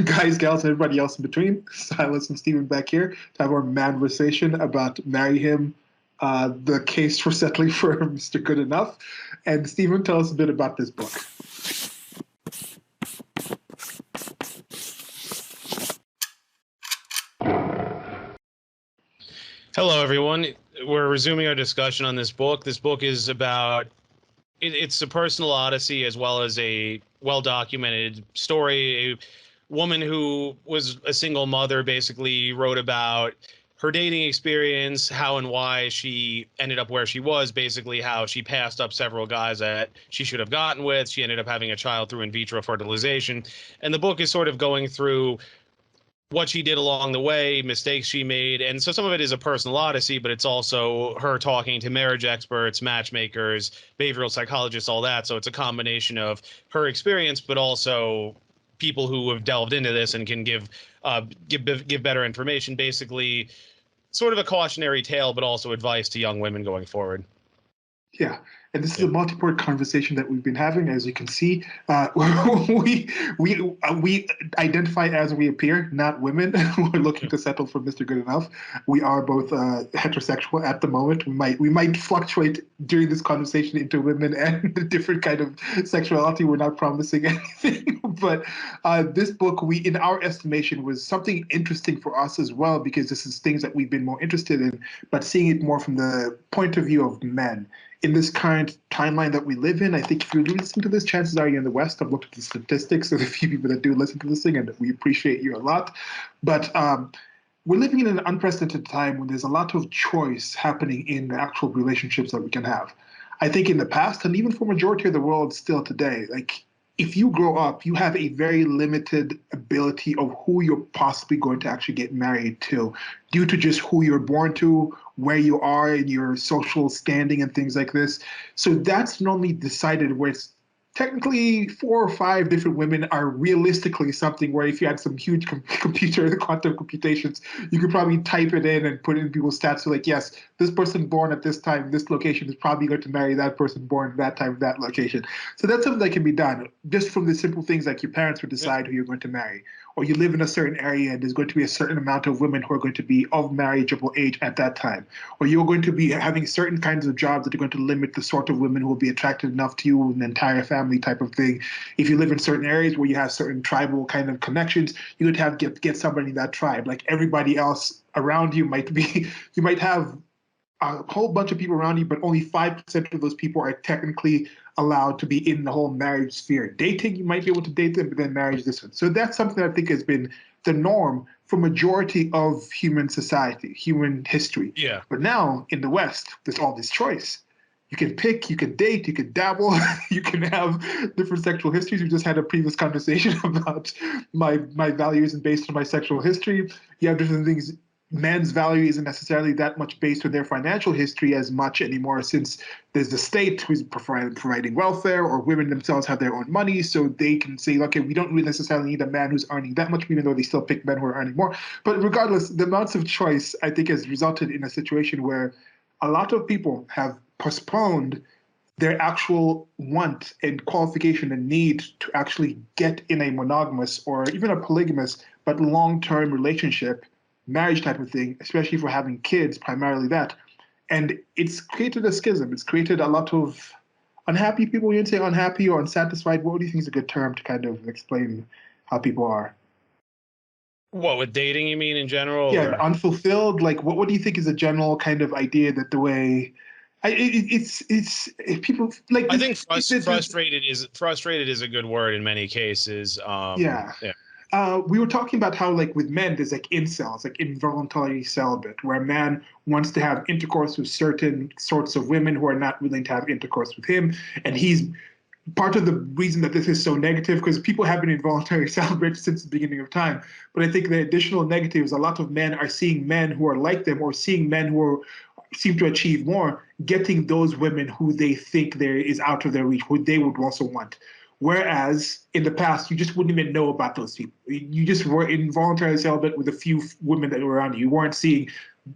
guys, gals, and everybody else in between. Silas and Stephen back here to have our manversation about Marry Him, the case for settling for Mr. Good Enough. And Stephen, tell us a bit about this book. Hello, everyone. We're resuming our discussion on this book. This book is about, it's a personal odyssey as well as a well-documented story. A woman who was a single mother basically wrote about her dating experience, how and why she ended up where she was, basically how she passed up several guys that she should have gotten with. She ended up having a child through in vitro fertilization. And the book is sort of going through what she did along the way, mistakes she made. And so some of it is a personal odyssey, but it's also her talking to marriage experts, matchmakers, behavioral psychologists, all that. So it's a combination of her experience, but also people who have delved into this and can give better information, basically sort of a cautionary tale, but also advice to young women going forward. Yeah, and this is a multi-part conversation that we've been having. As you can see, we identify as we appear, not women. We're looking to settle for Mr. Good Enough. We are both heterosexual at the moment. We might fluctuate during this conversation into women and a different kind of sexuality. We're not promising anything, but this book, in our estimation, was something interesting for us as well, because this is things that we've been more interested in, but seeing it more from the point of view of men. In this current timeline that we live in, I think if you do listen to this, chances are you're in the West. I've looked at the statistics of the few people that do listen to this thing, and we appreciate you a lot. But we're living in an unprecedented time when there's a lot of choice happening in the actual relationships that we can have. I think in the past, and even for majority of the world still today, like if you grow up, you have a very limited ability of who you're possibly going to actually get married to, due to just who you're born to, where you are in your social standing and things like this. So that's normally decided where it's technically 4 or 5 different women are realistically something where if you had some huge computer, the quantum computations, you could probably type it in and put in people's stats. So like, yes, this person born at this time, this location is probably going to marry that person born at that time, that location. So that's something that can be done just from the simple things like your parents would decide who you're going to marry, or you live in a certain area and there's going to be a certain amount of women who are going to be of marriageable age at that time, or you're going to be having certain kinds of jobs that are going to limit the sort of women who will be attracted enough to you and the entire family type of thing. If you live in certain areas where you have certain tribal kind of connections, you would have to get somebody in that tribe. Like everybody else around you might be, you might have a whole bunch of people around you, but only 5% of those people are technically allowed to be in the whole marriage sphere. Dating, you might be able to date them, but then marriage this one. So that's something that I think has been the norm for majority of human society, human history. Yeah. But now in the West, there's all this choice. You can pick, you can date, you can dabble, you can have different sexual histories. We just had a previous conversation about my values and based on my sexual history. You have different things. Men's value isn't necessarily that much based on their financial history as much anymore, since there's the state who's providing welfare, or women themselves have their own money, so they can say, okay, we don't really necessarily need a man who's earning that much, even though they still pick men who are earning more. But regardless, the amounts of choice, I think, has resulted in a situation where a lot of people have postponed their actual want and qualification and need to actually get in a monogamous or even a polygamous but long-term relationship, marriage type of thing, especially for having kids, primarily that. And it's created a schism. It's created a lot of unhappy people. You didn't say unhappy or unsatisfied. What do you think is a good term to kind of explain how people are? What, with dating, you mean, in general? Yeah, Or? unfulfilled. Like, what do you think is a general kind of idea that the way people like? I think frustrated is a good word in many cases. Yeah. Yeah. We were talking about how, like, with men, there's like incels, like involuntary celibate, where a man wants to have intercourse with certain sorts of women who are not willing to have intercourse with him, and he's part of the reason that this is so negative, because people have been involuntary celibate since the beginning of time. But I think the additional negative is a lot of men are seeing men who are like them, or seeing men who are, seem to achieve more, getting those women who they think there is out of their reach, who they would also want. Whereas in the past, you just wouldn't even know about those people. You just were involuntarily celibate with a few women that were around you. You weren't seeing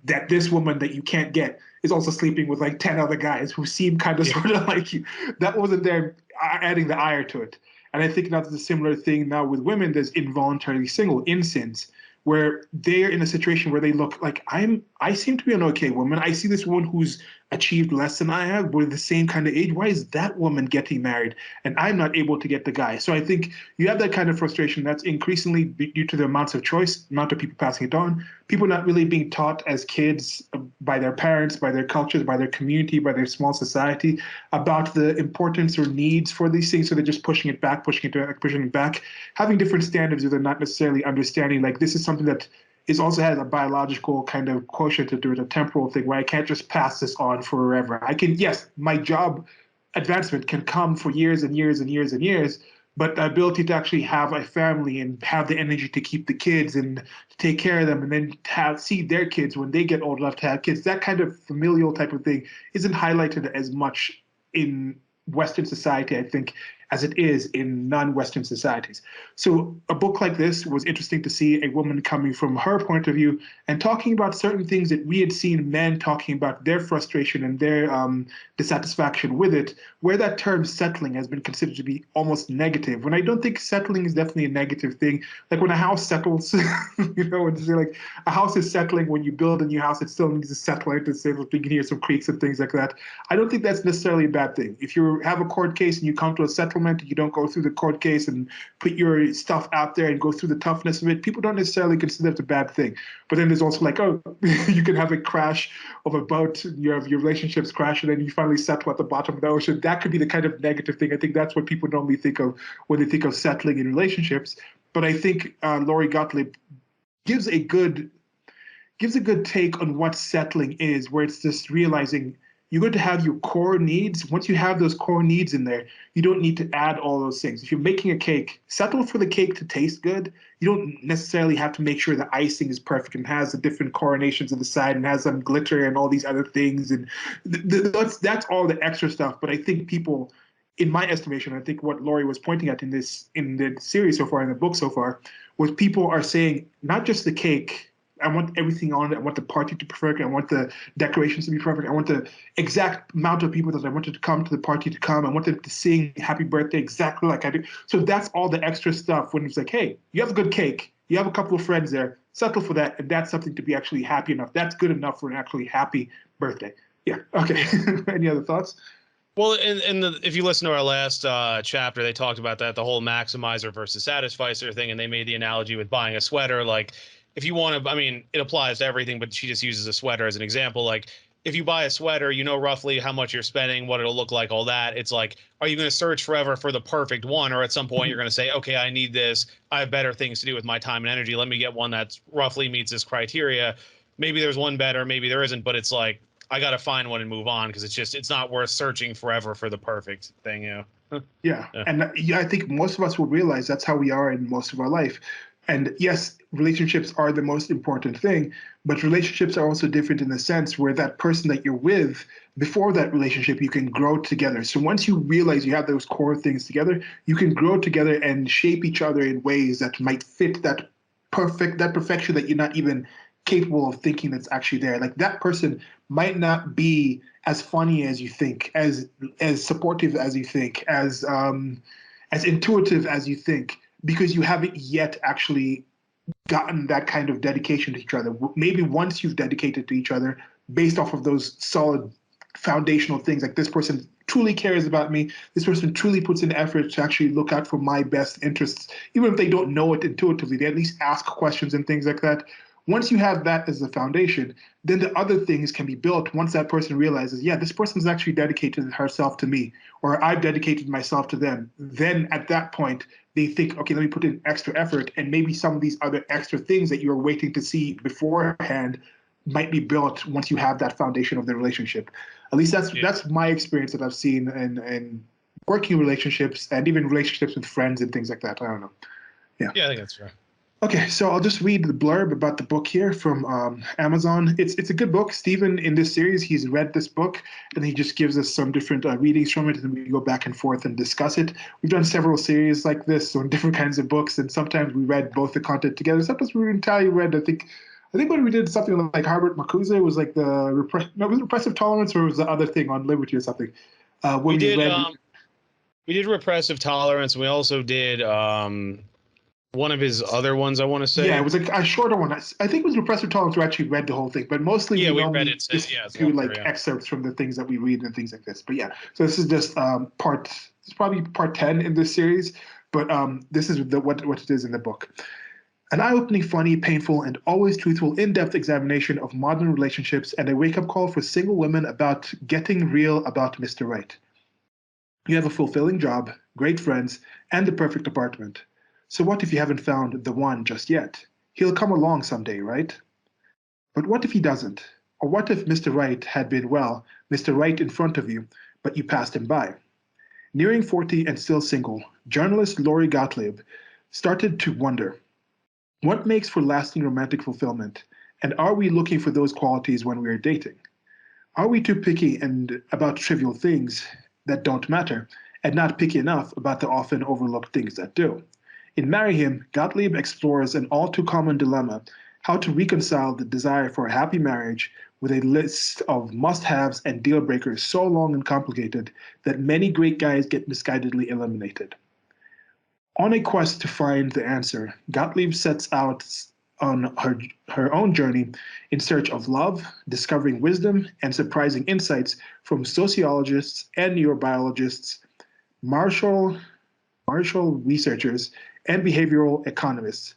that this woman that you can't get is also sleeping with like 10 other guys who seem kind of sort of like you. That wasn't there adding the ire to it. And I think that's a similar thing now with women. There's involuntarily single, incins, where they're in a situation where they look like I seem to be an okay woman. I see this woman who's achieved less than I have. We're the same kind of age. Why is that woman getting married and I'm not able to get the guy? So I think you have that kind of frustration that's increasingly due to the amounts of choice, amount of people passing it on, people not really being taught as kids by their parents, by their cultures, by their community, by their small society about the importance or needs for these things. So they're just pushing it back, pushing it back, having different standards where they're not necessarily understanding like this is something that is also has a biological kind of quotient to it, a temporal thing where I can't just pass this on forever. I can, yes, my job advancement can come for years and years and years and years, but the ability to actually have a family and have the energy to keep the kids and to take care of them and then see their kids when they get old enough to have kids, that kind of familial type of thing isn't highlighted as much in Western society, I think, as it is in non-Western societies. So a book like this was interesting to see a woman coming from her point of view and talking about certain things that we had seen men talking about their frustration and their dissatisfaction with it, where that term settling has been considered to be almost negative. When I don't think settling is definitely a negative thing. Like when a house settles, when you say like a house is settling, when you build a new house, it still needs to settle it. You can hear some creaks and things like that. I don't think that's necessarily a bad thing. If you have a court case and you come to a settlement, you don't go through the court case and put your stuff out there and go through the toughness of it, people don't necessarily consider it a bad thing. But then there's also like, oh, you can have a crash of a boat, your relationships crash, and then you finally settle at the bottom of the ocean. That could be the kind of negative thing. I think that's what people normally think of when they think of settling in relationships. But I think Lori Gottlieb gives a good take on what settling is, where it's just realizing you're going to have your core needs. Once you have those core needs in there, you don't need to add all those things. If you're making a cake, settle for the cake to taste good. You don't necessarily have to make sure the icing is perfect and has the different coronations on the side and has some glitter and all these other things. And that's all the extra stuff. But I think people, in my estimation, I think what Lori was pointing at in the series so far, in the book so far, was people are saying not just the cake. I want everything on it. I want the party to be perfect. I want the decorations to be perfect. I want the exact amount of people that I wanted to come to the party to come. I want them to sing happy birthday exactly like I do. So that's all the extra stuff when it's like, hey, you have a good cake. You have a couple of friends there. Settle for that. And that's something to be actually happy enough. That's good enough for an actually happy birthday. Yeah. Okay. Any other thoughts? Well, if you listen to our last chapter, they talked about that, the whole maximizer versus satisficer thing, and they made the analogy with buying a sweater. Like, if you want to, I mean, it applies to everything, but she just uses a sweater as an example. Like, if you buy a sweater, you know roughly how much you're spending, what it'll look like, all that. It's like, are you going to search forever for the perfect one? Or at some point, you're going to say, okay, I need this. I have better things to do with my time and energy. Let me get one that roughly meets this criteria. Maybe there's one better, maybe there isn't, but it's like, I got to find one and move on because it's not worth searching forever for the perfect thing. Yeah. Yeah. And yeah, I think most of us will realize that's how we are in most of our life. And yes, relationships are the most important thing, but relationships are also different in the sense where that person that you're with, before that relationship, you can grow together. So once you realize you have those core things together, you can grow together and shape each other in ways that might fit that perfection that you're not even capable of thinking that's actually there. Like that person might not be as funny as you think, as supportive as you think, as intuitive as you think, because you haven't yet actually gotten that kind of dedication to each other. Maybe once you've dedicated to each other based off of those solid foundational things, like this person truly cares about me, this person truly puts in effort to actually look out for my best interests, even if they don't know it intuitively, they at least ask questions and things like that. Once you have that as the foundation, then the other things can be built once that person realizes, yeah, this person's actually dedicated herself to me, or I've dedicated myself to them. Then at that point, they think, okay, let me put in extra effort, and maybe some of these other extra things that you're waiting to see beforehand might be built once you have that foundation of the relationship. At least that's my experience that I've seen in working relationships and even relationships with friends and things like that. I don't know. Yeah, I think that's fair. Okay, so I'll just read the blurb about the book here from Amazon. It's a good book. Stephen, in this series, he's read this book, and he just gives us some different readings from it, and we go back and forth and discuss it. We've done several series like this on different kinds of books, and sometimes we read both the content together. Sometimes we entirely read, I think when we did something like Herbert Marcuse, it was like was it repressive tolerance, or was the other thing on liberty or something? Where We did. read. We did repressive tolerance. We also did one of his other ones, I want to Yeah, it say. was a shorter one. I think it was Repressive Tolerance who actually read the whole thing, but mostly Yeah, we we read normally it. just Yeah, it's do longer. like Yeah. excerpts from the things that we read and things like this. But yeah, so this is just it's probably part 10 in this series, but this is what it is in the book. An eye-opening, funny, painful, and always truthful in-depth examination of modern relationships and a wake-up call for single women about getting real about Mr. Right. You have a fulfilling job, great friends, and the perfect apartment. So what if you haven't found the one just yet? He'll come along someday, right? But what if he doesn't? Or what if Mr. Right had been, well, Mr. Right in front of you, but you passed him by? Nearing 40 and still single, journalist Lori Gottlieb started to wonder, what makes for lasting romantic fulfillment? And are we looking for those qualities when we are dating? Are we too picky and about trivial things that don't matter, and not picky enough about the often overlooked things that do? In Marry Him, Gottlieb explores an all too common dilemma: how to reconcile the desire for a happy marriage with a list of must haves and deal breakers so long and complicated that many great guys get misguidedly eliminated. On a quest to find the answer, Gottlieb sets out on her own journey in search of love, discovering wisdom and surprising insights from sociologists and neurobiologists, martial, martial researchers, and behavioral economists,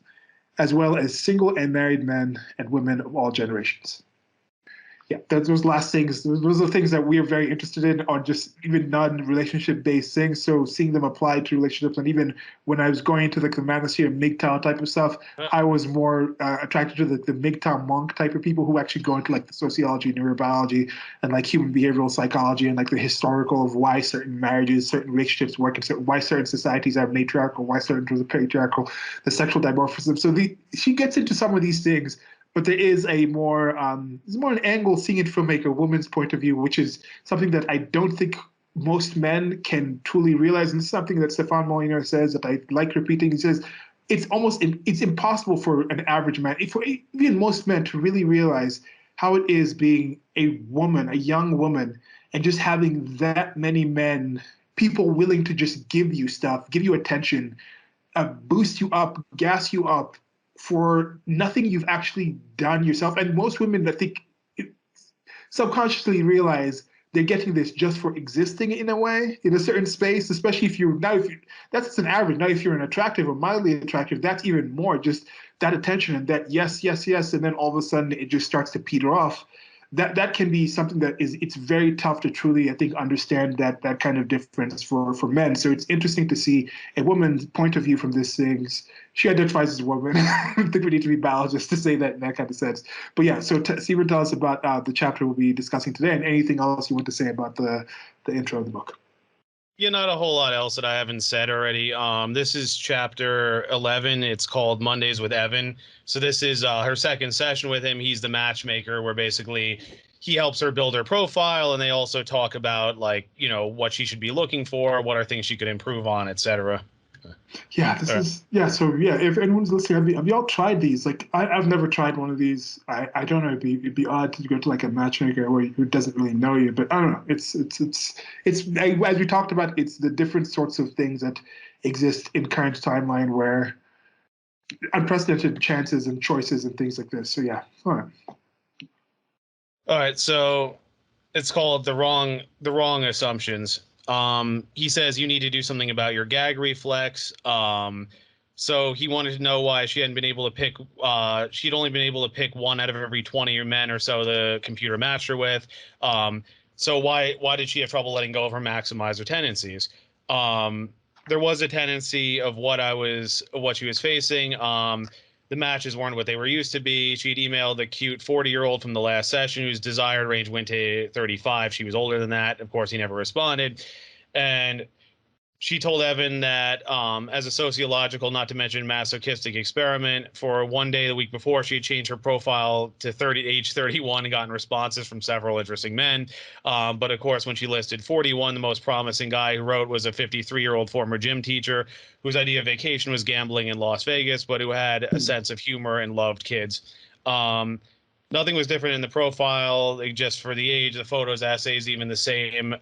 as well as single and married men and women of all generations. Yeah, those last things, those are things that we are very interested in on just even non-relationship based things. So seeing them apply to relationships, and even when I was going into like the manosphere MGTOW type of stuff, I was more attracted to the MGTOW monk type of people who actually go into like the sociology, neurobiology, and like human behavioral psychology, and like the historical of why certain marriages, certain relationships work, and why certain societies are matriarchal, why certain are patriarchal, the sexual dimorphism. So she gets into some of these things, but there is a more there's more an angle seeing it from like a woman's point of view, which is something that I don't think most men can truly realize. And it's something that Stefan Molyneux says that I like repeating. He says it's impossible for an average man, for even most men, to really realize how it is being a woman, a young woman, and just having that many men, people willing to just give you stuff, give you attention, boost you up, gas you up for nothing you've actually done yourself. And most women, I think, subconsciously realize they're getting this just for existing in a way, in a certain space, especially if you're now, if you, that's an average. Now, if you're an attractive or mildly attractive, that's even more just that attention and that yes, yes, yes. And then all of a sudden it just starts to peter off. That can be something that is, it's very tough to truly, I think, understand that kind of difference for men. So it's interesting to see a woman's point of view from these things. She identifies as a woman. I don't think we need to be biologists to say that in that kind of sense. But yeah, so Stephen, tell us about the chapter we'll be discussing today, and anything else you want to say about the intro of the book. Yeah, not a whole lot else that I haven't said already. This is chapter 11. It's called Mondays with Evan. So this is her second session with him. He's the matchmaker, where basically he helps her build her profile, and they also talk about like, you know, what she should be looking for, what are things she could improve on, etc. Yeah, this is yeah. So yeah, if anyone's listening, have you all tried these? Like I've never tried one of these. I don't know. It'd be odd to go to like a matchmaker who doesn't really know you. But I don't know. It's as we talked about. It's the different sorts of things that exist in current timeline where unprecedented chances and choices and things like this. So yeah, all right. All right, so it's called the wrong assumptions. He says you need to do something about your gag reflex. So he wanted to know why she hadn't been able to pick. She'd only been able to pick one out of every 20 men or so the computer matched her with. So why did she have trouble letting go of her maximizer tendencies? There was a tendency of what she was facing. The matches weren't what they were used to be. She'd emailed the cute 40-year-old from the last session whose desired range went to 35. She was older than that. Of course, he never responded. And she told Evan that as a sociological, not to mention masochistic experiment, for one day the week before, she had changed her profile to age 31 and gotten responses from several interesting men. But of course, when she listed 41, the most promising guy who wrote was a 53-year-old former gym teacher whose idea of vacation was gambling in Las Vegas, but who had a sense of humor and loved kids. Nothing was different in the profile, just for the age, the photos, essays, even the same.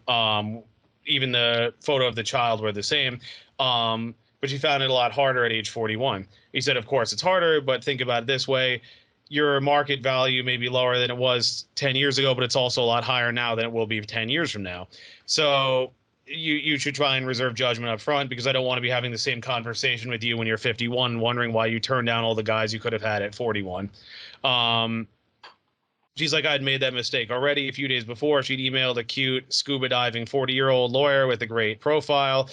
even the photo of the child were the same. But she found it a lot harder at age 41. He said, of course, it's harder, but think about it this way. Your market value may be lower than it was 10 years ago, but it's also a lot higher now than it will be 10 years from now. So you should try and reserve judgment up front, because I don't want to be having the same conversation with you when you're 51, wondering why you turned down all the guys you could have had at 41. She's like, I'd made that mistake already. A few days before, she'd emailed a cute scuba diving 40-year-old lawyer with a great profile.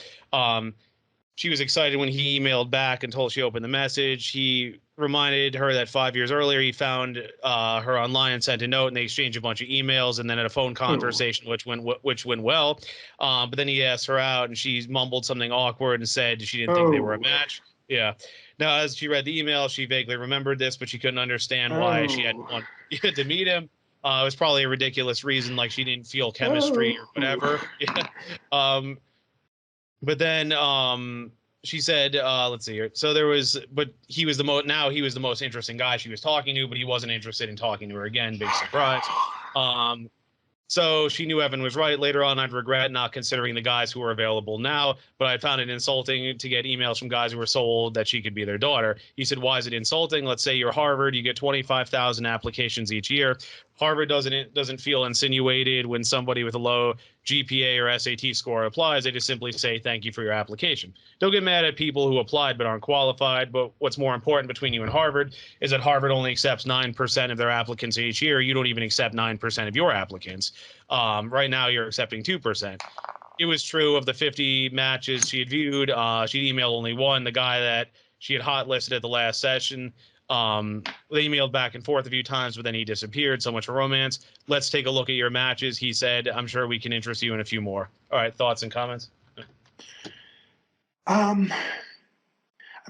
She was excited when he emailed back until she opened the message. He reminded her that 5 years earlier he found her online and sent a note, and they exchanged a bunch of emails and then had a phone conversation, which went well. But then he asked her out, and she mumbled something awkward and said she didn't think they were a match. Yeah. Now, as she read the email, she vaguely remembered this, but she couldn't understand why she hadn't wanted to meet him. It was probably a ridiculous reason, like she didn't feel chemistry or whatever. Yeah. But then she said, let's see here. So there was, but he was he was the most interesting guy she was talking to, but he wasn't interested in talking to her again. Big surprise. So she knew Evan was right. Later on, I'd regret not considering the guys who were available now, but I found it insulting to get emails from guys who were sold that she could be their daughter. He said, why is it insulting? Let's say you're Harvard, you get 25,000 applications each year. Harvard doesn't feel insinuated when somebody with a low GPA or SAT score applies. They just simply say, thank you for your application. Don't get mad at people who applied but aren't qualified. But what's more important between you and Harvard is that Harvard only accepts 9% of their applicants each year. You don't even accept 9% of your applicants. Right now, you're accepting 2%. It was true of the 50 matches she had viewed. She emailed only one, the guy that she had hot listed at the last session. They emailed back and forth a few times, but then he disappeared. So much for romance. Let's take a look at your matches. He said, I'm sure we can interest you in a few more. All right. Thoughts and comments? I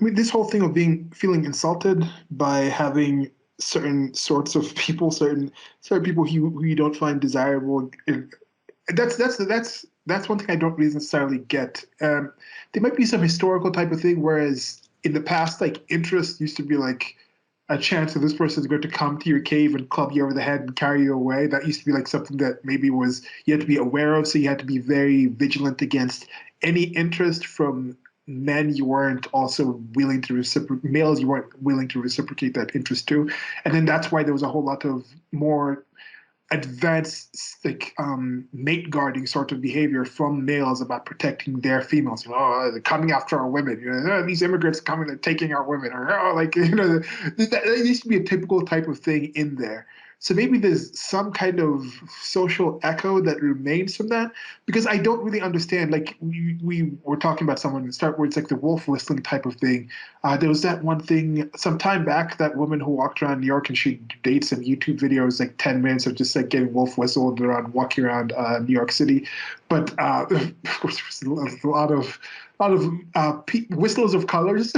mean, this whole thing of feeling insulted by having certain sorts of people, certain people who you don't find desirable. That's one thing I don't really necessarily get. There might be some historical type of thing, whereas in the past, like, interest used to be like a chance that this person is going to come to your cave and club you over the head and carry you away. That used to be like something that maybe was you had to be aware of, so you had to be very vigilant against any interest from men you weren't also willing to reciprocate, males you weren't willing to reciprocate that interest to. And then that's why there was a whole lot of more advanced, like, mate guarding sort of behavior from males about protecting their females. Oh, they're coming after our women. You know, oh, these immigrants coming and taking our women. Or, oh, like, you know, that used to be a typical type of thing in there. So maybe there's some kind of social echo that remains from that, because I don't really understand. Like, we were talking about someone start where it's like the wolf whistling type of thing. There was that one thing some time back, that woman who walked around New York and she did some YouTube videos, like 10 minutes of just like getting wolf whistled around, walking around New York City. But of course, there was a lot of whistlers of colors,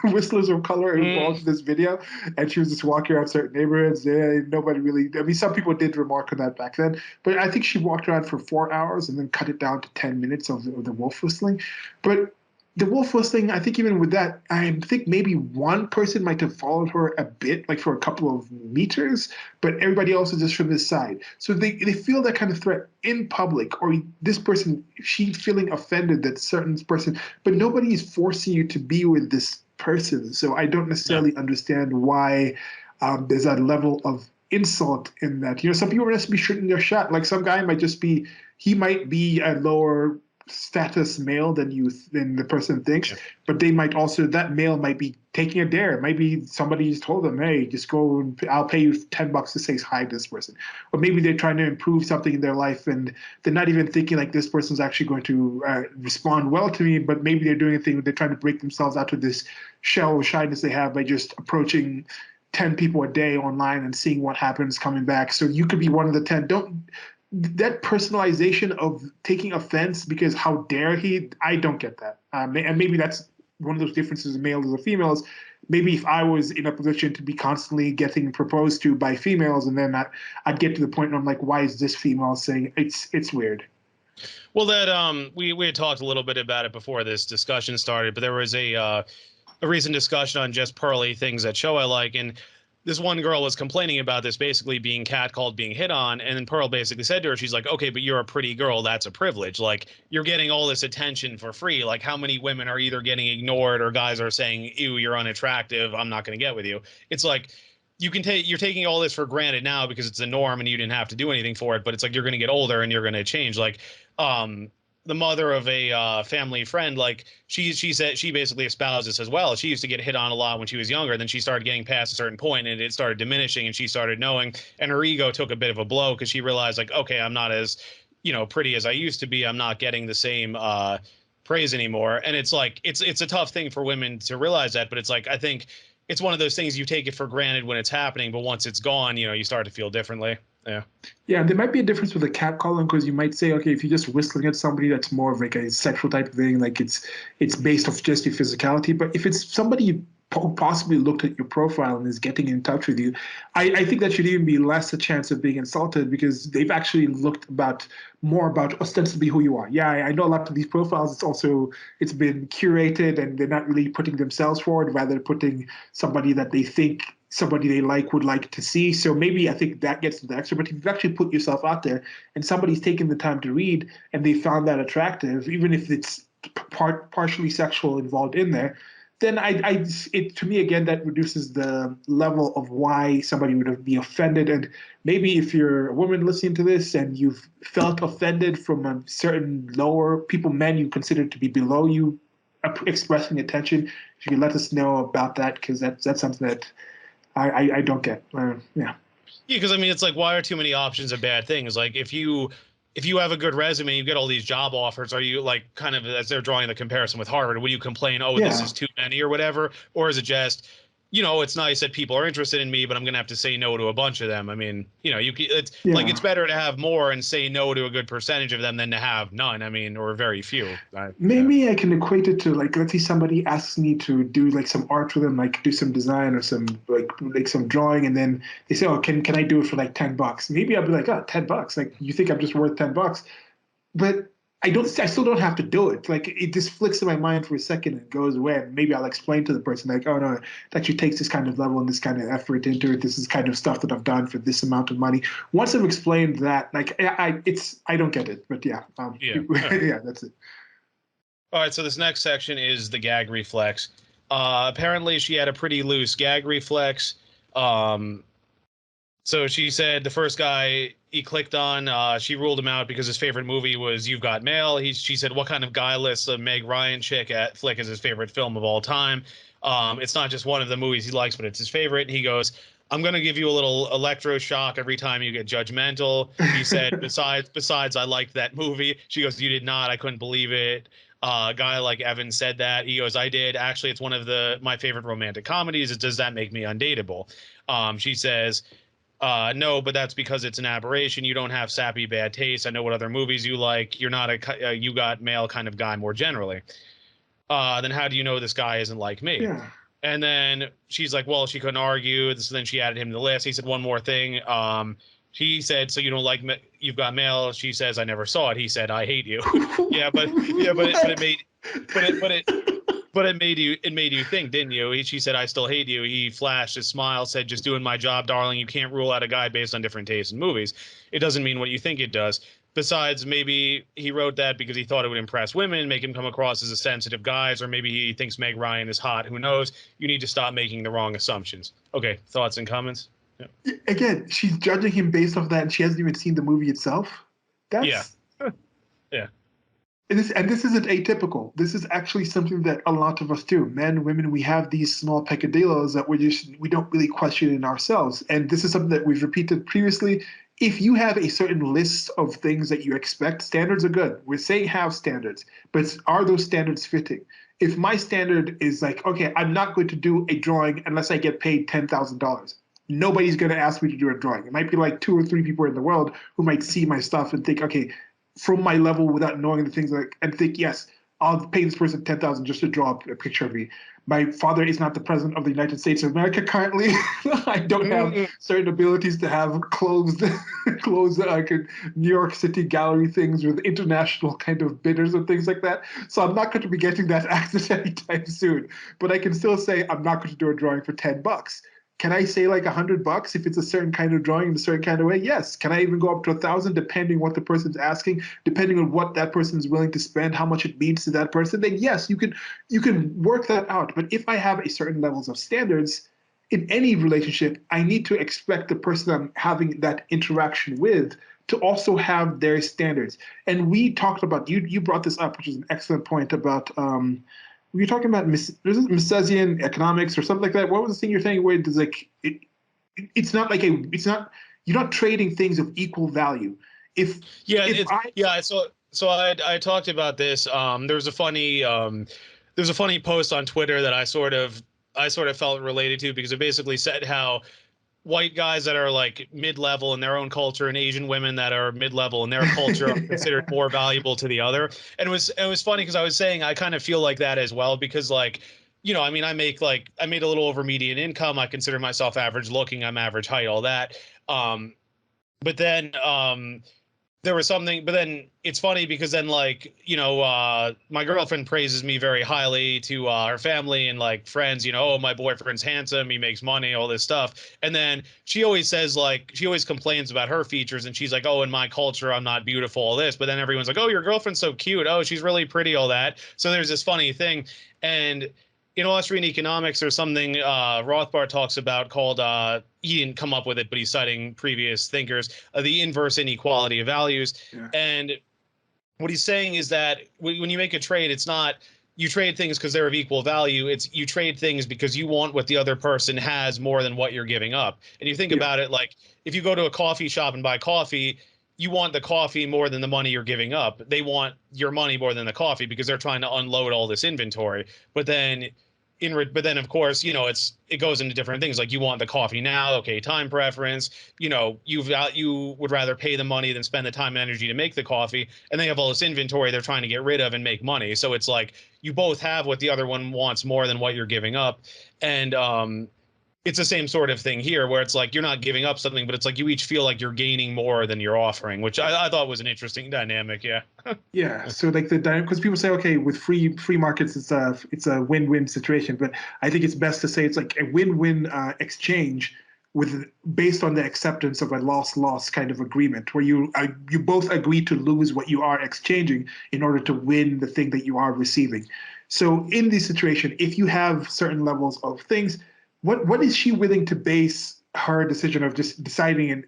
whistlers of color involved in this video, and she was just walking around certain neighborhoods. Yeah, nobody really. I mean, some people did remark on that back then, but I think she walked around for 4 hours and then cut it down to 10 minutes of the wolf whistling. But the wolf whistling, I think even with that, I think maybe one person might have followed her a bit, like for a couple of meters, but everybody else is just from this side. So they feel that kind of threat in public, or this person, she feeling offended that certain person, but nobody is forcing you to be with this person. So I don't necessarily understand why there's that level of insult in that. You know, some people are just be shooting their shot. Like, some guy might just be, he might be a lower status male than the person thinks, but they might also, that male might be taking a dare. Maybe somebody's told them, hey, just go and I'll pay you $10 to say hi to this person. Or maybe they're trying to improve something in their life and they're not even thinking like this person's actually going to respond well to me, but maybe they're doing a thing, they're trying to break themselves out of this shell of shyness they have by just approaching 10 people a day online and seeing what happens coming back. So you could be one of the 10. That personalization of taking offense because how dare he, I don't get that. And maybe that's one of those differences in males and females. Maybe if I was in a position to be constantly getting proposed to by females, and then I'd get to the point where I'm like, why is this female saying it's weird? Well, that we had talked a little bit about it before this discussion started, but there was a recent discussion on just pearly things that show I like, and this one girl was complaining about this, basically being catcalled, being hit on, and then Pearl basically said to her, she's like, okay, but you're a pretty girl, that's a privilege. Like, you're getting all this attention for free. Like, how many women are either getting ignored or guys are saying, ew, you're unattractive, I'm not going to get with you. It's like, you're taking all this for granted now because it's the norm and you didn't have to do anything for it, but it's like you're going to get older and you're going to change. Like, the mother of a family friend, like she said, she basically espoused this as well. She used to get hit on a lot when she was younger. Then she started getting past a certain point and it started diminishing, and she started knowing, and her ego took a bit of a blow because she realized, like, okay, I'm not as, pretty as I used to be. I'm not getting the same praise anymore. And it's like it's a tough thing for women to realize that, but it's like, I think it's one of those things you take it for granted when it's happening, but once it's gone, you start to feel differently. Yeah. Yeah, there might be a difference with a catcalling because you might say, okay, if you're just whistling at somebody, that's more of like a sexual type of thing, like it's based off just your physicality. But if it's somebody you possibly looked at your profile and is getting in touch with you, I think that should even be less a chance of being insulted because they've actually looked more about ostensibly who you are. Yeah, I know a lot of these profiles. It's been curated and they're not really putting themselves forward, rather putting somebody that they think somebody they like would like to see. So maybe I think that gets to the extra. But if you've actually put yourself out there and somebody's taken the time to read and they found that attractive, even if it's partially sexual involved in there, then to me again that reduces the level of why somebody would be offended. And maybe if you're a woman listening to this and you've felt offended from a certain men you consider to be below you expressing attention, if you could let us know about that, because that's something that I don't get. Yeah. Yeah, because I mean, it's like, why are too many options a bad thing? Is like, if you have a good resume, you get all these job offers. Are you like, kind of, as they're drawing the comparison with Harvard, would you complain, oh, this Yeah. is too many or whatever, or is it just, it's nice that people are interested in me, but I'm gonna have to say no to a bunch of them? I mean, it's like, Yeah. it's better to have more and say no to a good percentage of them than to have none. I mean, or very few. Yeah. Maybe I can equate it to, like, let's say somebody asks me to do like some art for them, like do some design or some like some drawing, and then they say, "Oh, can I do it for like $10?" Maybe I'll be like, "Oh, $10? Like, you think I'm just worth $10?" But I still don't have to do it. Like, it just flicks in my mind for a second and goes away. And maybe I'll explain to the person, like, oh no, it actually takes this kind of level and this kind of effort into it. This is kind of stuff that I've done for this amount of money. Once I've explained that, like, I don't get it. But yeah, Yeah. yeah, that's it. All right, so this next section is the gag reflex. Apparently, she had a pretty loose gag reflex. Um, so she said the first guy he clicked on, she ruled him out because his favorite movie was You've Got Mail. She said, what kind of guy lists a Meg Ryan chick at flick as his favorite film of all time? It's not just one of the movies he likes, but it's his favorite. He goes, I'm going to give you a little electroshock every time you get judgmental. He said, besides, I liked that movie. She goes, you did not. I couldn't believe it. A guy like Evan said that. He goes, I did. Actually, it's one of my favorite romantic comedies. Does that make me undateable? She says, no, but that's because it's an aberration. You don't have sappy bad taste. I know what other movies you like. You're not a you got mail kind of guy more generally. Then how do you know this guy isn't like me? Yeah. And then she's like, well, she couldn't argue. So then she added him to the list. He said one more thing. She said, so you don't like You've Got Mail? She says, I never saw it. He said, I hate you. But it made it made you think, didn't you? She said, I still hate you. He flashed his smile, said, just doing my job, darling. You can't rule out a guy based on different tastes in movies. It doesn't mean what you think it does. Besides, maybe he wrote that because he thought it would impress women, make him come across as a sensitive guy, or maybe he thinks Meg Ryan is hot. Who knows? You need to stop making the wrong assumptions. Okay, thoughts and comments? Yeah. Again, she's judging him based off that, and she hasn't even seen the movie itself. Yeah. That's Yeah. this isn't atypical. This is actually something that a lot of us do. Men, women, we have these small peccadillos that we don't really question in ourselves. And this is something that we've repeated previously. If you have a certain list of things that you expect, standards are good. We're saying have standards, but are those standards fitting? If my standard is like, okay, I'm not going to do a drawing unless I get paid $10,000. Nobody's going to ask me to do a drawing. It might be like 2 or 3 people in the world who might see my stuff and think, okay, from my level without knowing the things, like, and think, yes, I'll pay this person 10,000 just to draw a picture of me. My father is not the president of the United States of America currently. I don't have certain abilities to have closed like New York City gallery things with international kind of bidders and things like that. So I'm not going to be getting that access anytime soon. But I can still say I'm not going to do a drawing for $10. Can I say like $100 if it's a certain kind of drawing in a certain kind of way? Yes. Can I even go up to 1,000 depending what the person's asking, depending on what that person is willing to spend, how much it means to that person? Then yes, you can work that out. But if I have a certain levels of standards in any relationship, I need to expect the person I'm having that interaction with to also have their standards. And we talked about you brought this up, which is an excellent point about were you talking about Misesian economics or something like that? What was the thing you're saying where it's like it's not like it's not you're not trading things of equal value. If I I talked about this. There's a funny post on Twitter that I sort of felt related to because it basically said how white guys that are like mid-level in their own culture and Asian women that are mid-level in their culture are considered more valuable to the other. And it was funny because I was saying I kind of feel like that as well because like, you know, I mean, I made a little over median income. I consider myself average looking. I'm average height, all that. But then there was something, but then it's funny because then like, you know, my girlfriend praises me very highly to her family and like friends, you know, oh, my boyfriend's handsome, he makes money, all this stuff. And then she always says like, she always complains about her features and she's like, oh, in my culture, I'm not beautiful, all this. But then everyone's like, oh, your girlfriend's so cute. Oh, she's really pretty, all that. So there's this funny thing. And in Austrian economics, there's something Rothbard talks about called, he didn't come up with it, but he's citing previous thinkers, the inverse inequality of values. Yeah. And what he's saying is that when you make a trade, it's not you trade things because they're of equal value. It's you trade things because you want what the other person has more than what you're giving up. And you think about it like if you go to a coffee shop and buy coffee, you want the coffee more than the money you're giving up. They want your money more than the coffee because they're trying to unload all this inventory. But then of course, you know, it goes into different things. Like you want the coffee now, okay, time preference. You know, you would rather pay the money than spend the time and energy to make the coffee. And they have all this inventory they're trying to get rid of and make money. So it's like you both have what the other one wants more than what you're giving up. And it's the same sort of thing here where it's like you're not giving up something, but it's like you each feel like you're gaining more than you're offering, which I thought was an interesting dynamic. Yeah. Yeah, so like because people say okay, with free markets it's a win-win situation, but I think it's best to say it's like a win-win exchange with based on the acceptance of a loss-loss kind of agreement where you both agree to lose what you are exchanging in order to win the thing that you are receiving. So in this situation, if you have certain levels of things, what is she willing to base her decision of just deciding and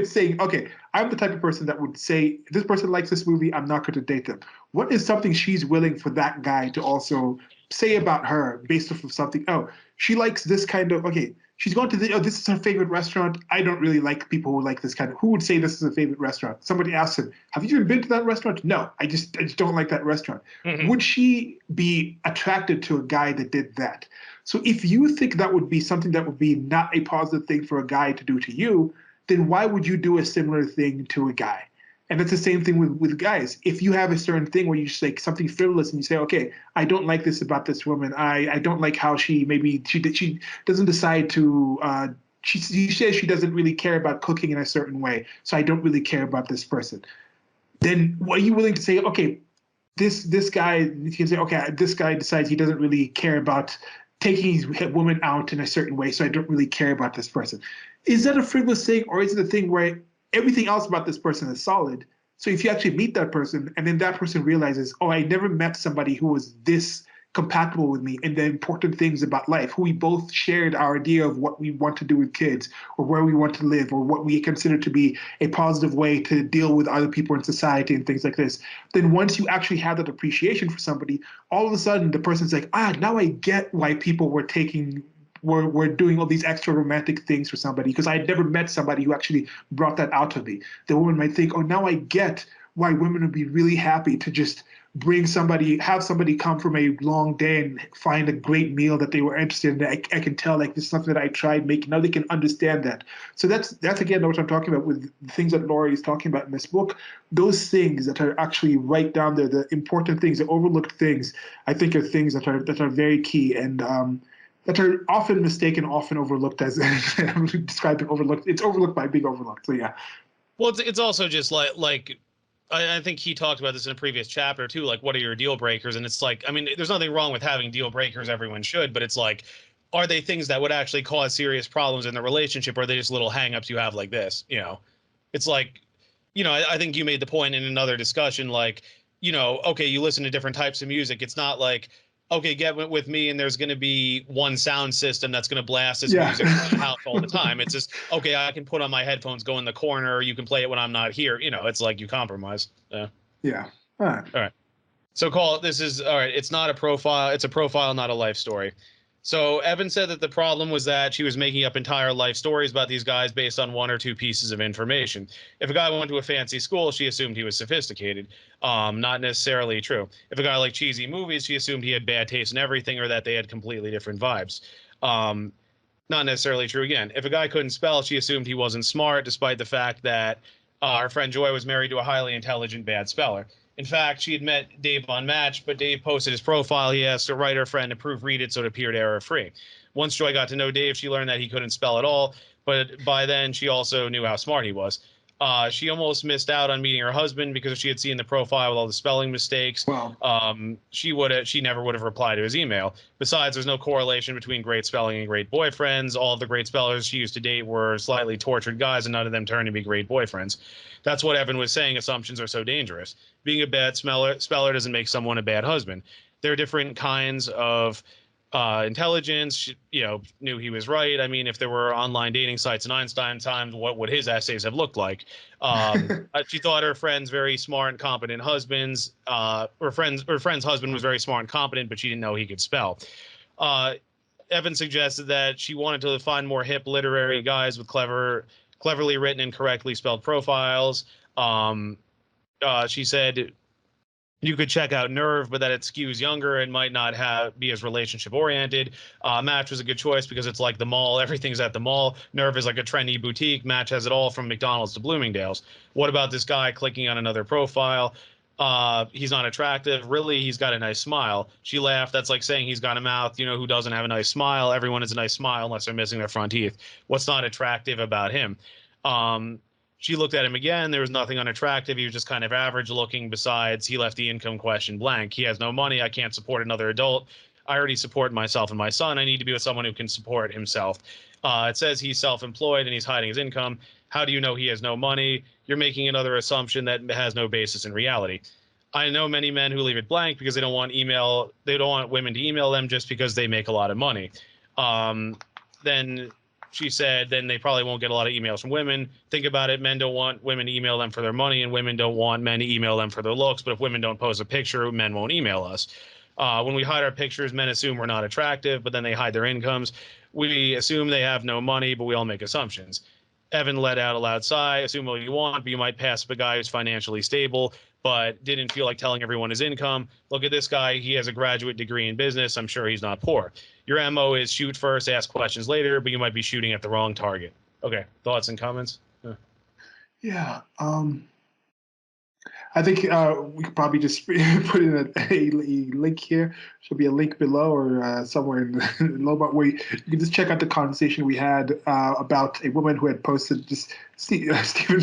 saying, okay, I'm the type of person that would say, if this person likes this movie, I'm not going to date them. What is something she's willing for that guy to also say about her based off of something? Oh, she likes this kind of, okay, she's going to this is her favorite restaurant. I don't really like people who like this kind of, who would say this is a favorite restaurant? Somebody asks him, have you ever been to that restaurant? No, I just don't like that restaurant. Mm-hmm. Would she be attracted to a guy that did that? So if you think that would be something that would be not a positive thing for a guy to do to you, then why would you do a similar thing to a guy? And it's the same thing with guys. If you have a certain thing where you just like something frivolous and you say, okay, I don't like this about this woman. I don't like how she doesn't decide to she says she doesn't really care about cooking in a certain way, so I don't really care about this person. Then are you willing to say, okay, this guy, you can say, okay, this guy decides he doesn't really care about taking his woman out in a certain way, so I don't really care about this person. Is that a frivolous thing, or is it a thing where everything else about this person is solid? So if you actually meet that person, and then that person realizes, oh, I never met somebody who was this compatible with me in the important things about life, who we both shared our idea of what we want to do with kids, or where we want to live, or what we consider to be a positive way to deal with other people in society and things like this, then once you actually have that appreciation for somebody, all of a sudden the person's like, now I get why people were doing all these extra romantic things for somebody, because I had never met somebody who actually brought that out of me. The woman might think, oh, now I get why women would be really happy to just have somebody come from a long day and find a great meal that they were interested in. I can tell, like, this is something that I tried making. Now they can understand that. So that's again what I'm talking about with the things that Lori is talking about in this book. Those things that are actually right down there, the important things, the overlooked things, I think are things that are very key and that are often mistaken, often overlooked as I'm describing overlooked. It's overlooked by being overlooked. So yeah. Well, it's also just like I think he talked about this in a previous chapter too. Like, what are your deal breakers? And it's like, I mean, there's nothing wrong with having deal breakers. Everyone should, but it's like, are they things that would actually cause serious problems in the relationship, or are they just little hangups you have like this? It's like, I think you made the point in another discussion, like, okay, you listen to different types of music. It's not like, okay, get with me and there's going to be one sound system that's going to blast this Yeah. music around the house all the time. It's just, okay, I can put on my headphones, go in the corner, or you can play it when I'm not here. It's like you compromise. Yeah. Yeah. All right. All right. So this is all right. It's not a profile. It's a profile, not a life story. So Evan said that the problem was that she was making up entire life stories about these guys based on one or two pieces of information. If a guy went to a fancy school, she assumed he was sophisticated. Not necessarily true. If a guy liked cheesy movies, she assumed he had bad taste in everything or that they had completely different vibes. Um, Not necessarily true again. If a guy couldn't spell, she assumed he wasn't smart, despite the fact that her friend Joy was married to a highly intelligent bad speller. In fact, she had met Dave on Match, but Dave posted his profile. He asked a writer friend to proofread it so it appeared error-free. Once Joy got to know Dave, she learned that he couldn't spell at all, but by then she also knew how smart he was. She almost missed out on meeting her husband because she had seen the profile with all the spelling mistakes. Wow. She never would have replied to his email. Besides, there's no correlation between great spelling and great boyfriends. All of the great spellers she used to date were slightly tortured guys, and none of them turned to be great boyfriends. That's what Evan was saying. Assumptions are so dangerous. Being a bad speller doesn't make someone a bad husband. There are different kinds of intelligence. She, knew he was right. I mean, if there were online dating sites in Einstein times, what would his essays have looked like? She thought her friend's very smart and competent husbands. Her friend's husband was very smart and competent, but she didn't know he could spell. Evan suggested that she wanted to find more hip literary guys with cleverly written and correctly spelled profiles. She said you could check out Nerve, but that it skews younger and might not be as relationship oriented. Match was a good choice because it's like the mall. Everything's at the mall. Nerve is like a trendy boutique. Match has it all from McDonald's to Bloomingdale's. What about this guy clicking on another profile? He's not attractive. Really, he's got a nice smile. She laughed. That's like saying he's got a mouth. Who doesn't have a nice smile? Everyone has a nice smile unless they're missing their front teeth. What's not attractive about him? She looked at him again. There was nothing unattractive. He was just kind of average looking. Besides, he left the income question blank. He has no money. I can't support another adult. I already support myself and my son. I need to be with someone who can support himself. It says he's self-employed and he's hiding his income. How do you know he has no money? You're making another assumption that has no basis in reality. I know many men who leave it blank because they don't want women to email them just because they make a lot of money. Then she said, then they probably won't get a lot of emails from women. Think about it. Men don't want women to email them for their money, and women don't want men to email them for their looks. But if women don't post a picture, men won't email us. When we hide our pictures, men assume we're not attractive, but then they hide their incomes. We assume they have no money, but we all make assumptions. Evan let out a loud sigh. Assume what you want, but you might pass up a guy who's financially stable, but didn't feel like telling everyone his income. Look at this guy. He has a graduate degree in business. I'm sure he's not poor. Your MO is shoot first, ask questions later, but you might be shooting at the wrong target. Okay. Thoughts and comments? Yeah. I think we could probably just put in a link here. Should be a link below or somewhere in the low bar where you can just check out the conversation we had about a woman who had posted Stephen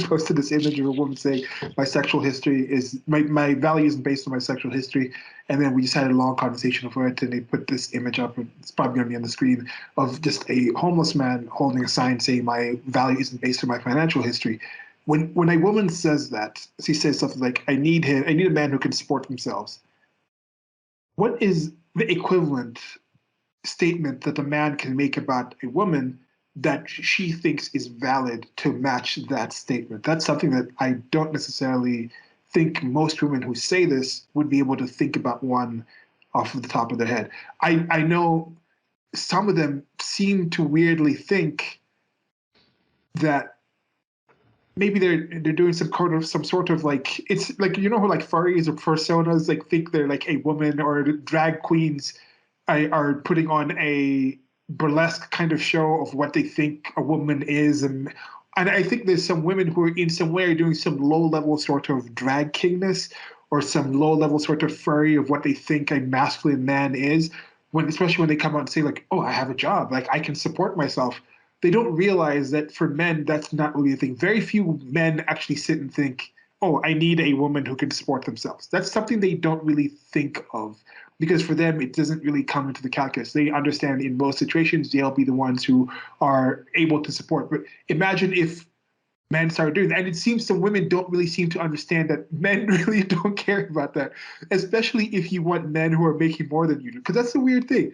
posted this image of a woman saying my sexual history is my value isn't based on my sexual history, and then we just had a long conversation over it, and they put this image up. It's probably going to be on the screen of just a homeless man holding a sign saying my value isn't based on my financial history. When a woman says that, she says something like, I need a man who can support themselves. What is the equivalent statement that a man can make about a woman that she thinks is valid to match that statement? That's something that I don't necessarily think most women who say this would be able to think about one off of the top of their head. I know some of them seem to weirdly think that maybe they're doing some sort of like, it's like, how like furries or personas like think they're like a woman, or drag queens are putting on a burlesque kind of show of what they think a woman is, and I think there's some women who are in some way doing some low level sort of drag kingness or some low level sort of furry of what they think a masculine man is, especially when they come out and say like, oh, I have a job, like I can support myself. They don't realize that for men, that's not really a thing. Very few men actually sit and think, oh, I need a woman who can support themselves. That's something they don't really think of because for them it doesn't really come into the calculus. They understand in most situations they'll be the ones who are able to support. But imagine if men start doing that, and it seems some women don't really seem to understand that men really don't care about that, especially if you want men who are making more than you do. Because that's the weird thing.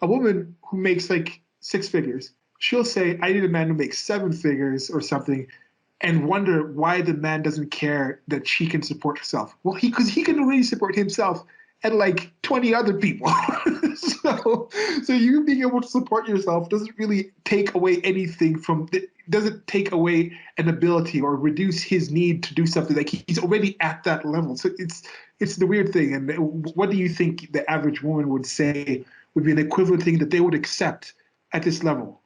A woman who makes like 6 figures, she'll say, I need a man who makes 7 figures or something, and wonder why the man doesn't care that she can support herself. Well, because he can already support himself and like 20 other people. So you being able to support yourself doesn't really take away anything doesn't take away an ability or reduce his need to do something. Like he's already at that level. So it's the weird thing. And what do you think the average woman would say would be an equivalent thing that they would accept at this level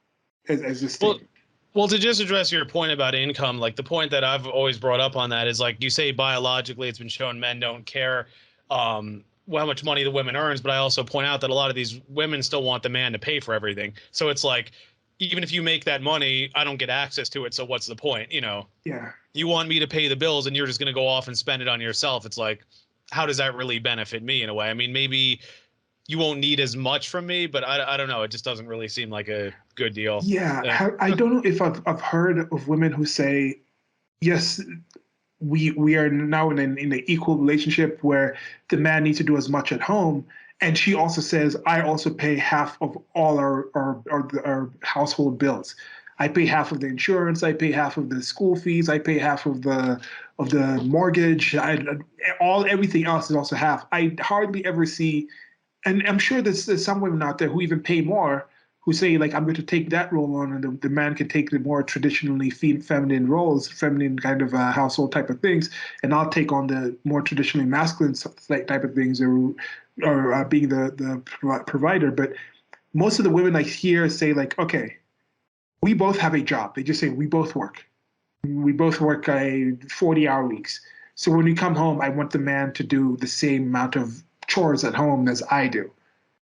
as this Well, thing? well, to just address your point about income, like the point that I've always brought up on that is like you say biologically it's been shown men don't care how much money the women earns, but I also point out that a lot of these women still want the man to pay for everything. So it's like even if you make that money, I don't get access to it. So what's the point? You know, Yeah. you want me to pay the bills and you're just going to go off and spend it on yourself. It's like, how does that really benefit me in a way? I mean, maybe you won't need as much from me, but I don't know. It just doesn't really seem like a good deal. Yeah. I don't know if I've heard of women who say, yes, we are now in an equal relationship where the man needs to do as much at home. And she also says, I also pay half of all our household bills. I pay half of the insurance. I pay half of the school fees. I pay half of the mortgage. Everything else is also half. I hardly ever see, and I'm sure there's some women out there who even pay more, who say like I'm going to take that role on, and the man can take the more traditionally feminine roles, feminine kind of household type of things, and I'll take on the more traditionally masculine type of things, or being the provider. But most of the women I hear say like, okay, we both have a job. They just say we both work. We both work 40-hour weeks. So when we come home, I want the man to do the same amount of chores at home as I do.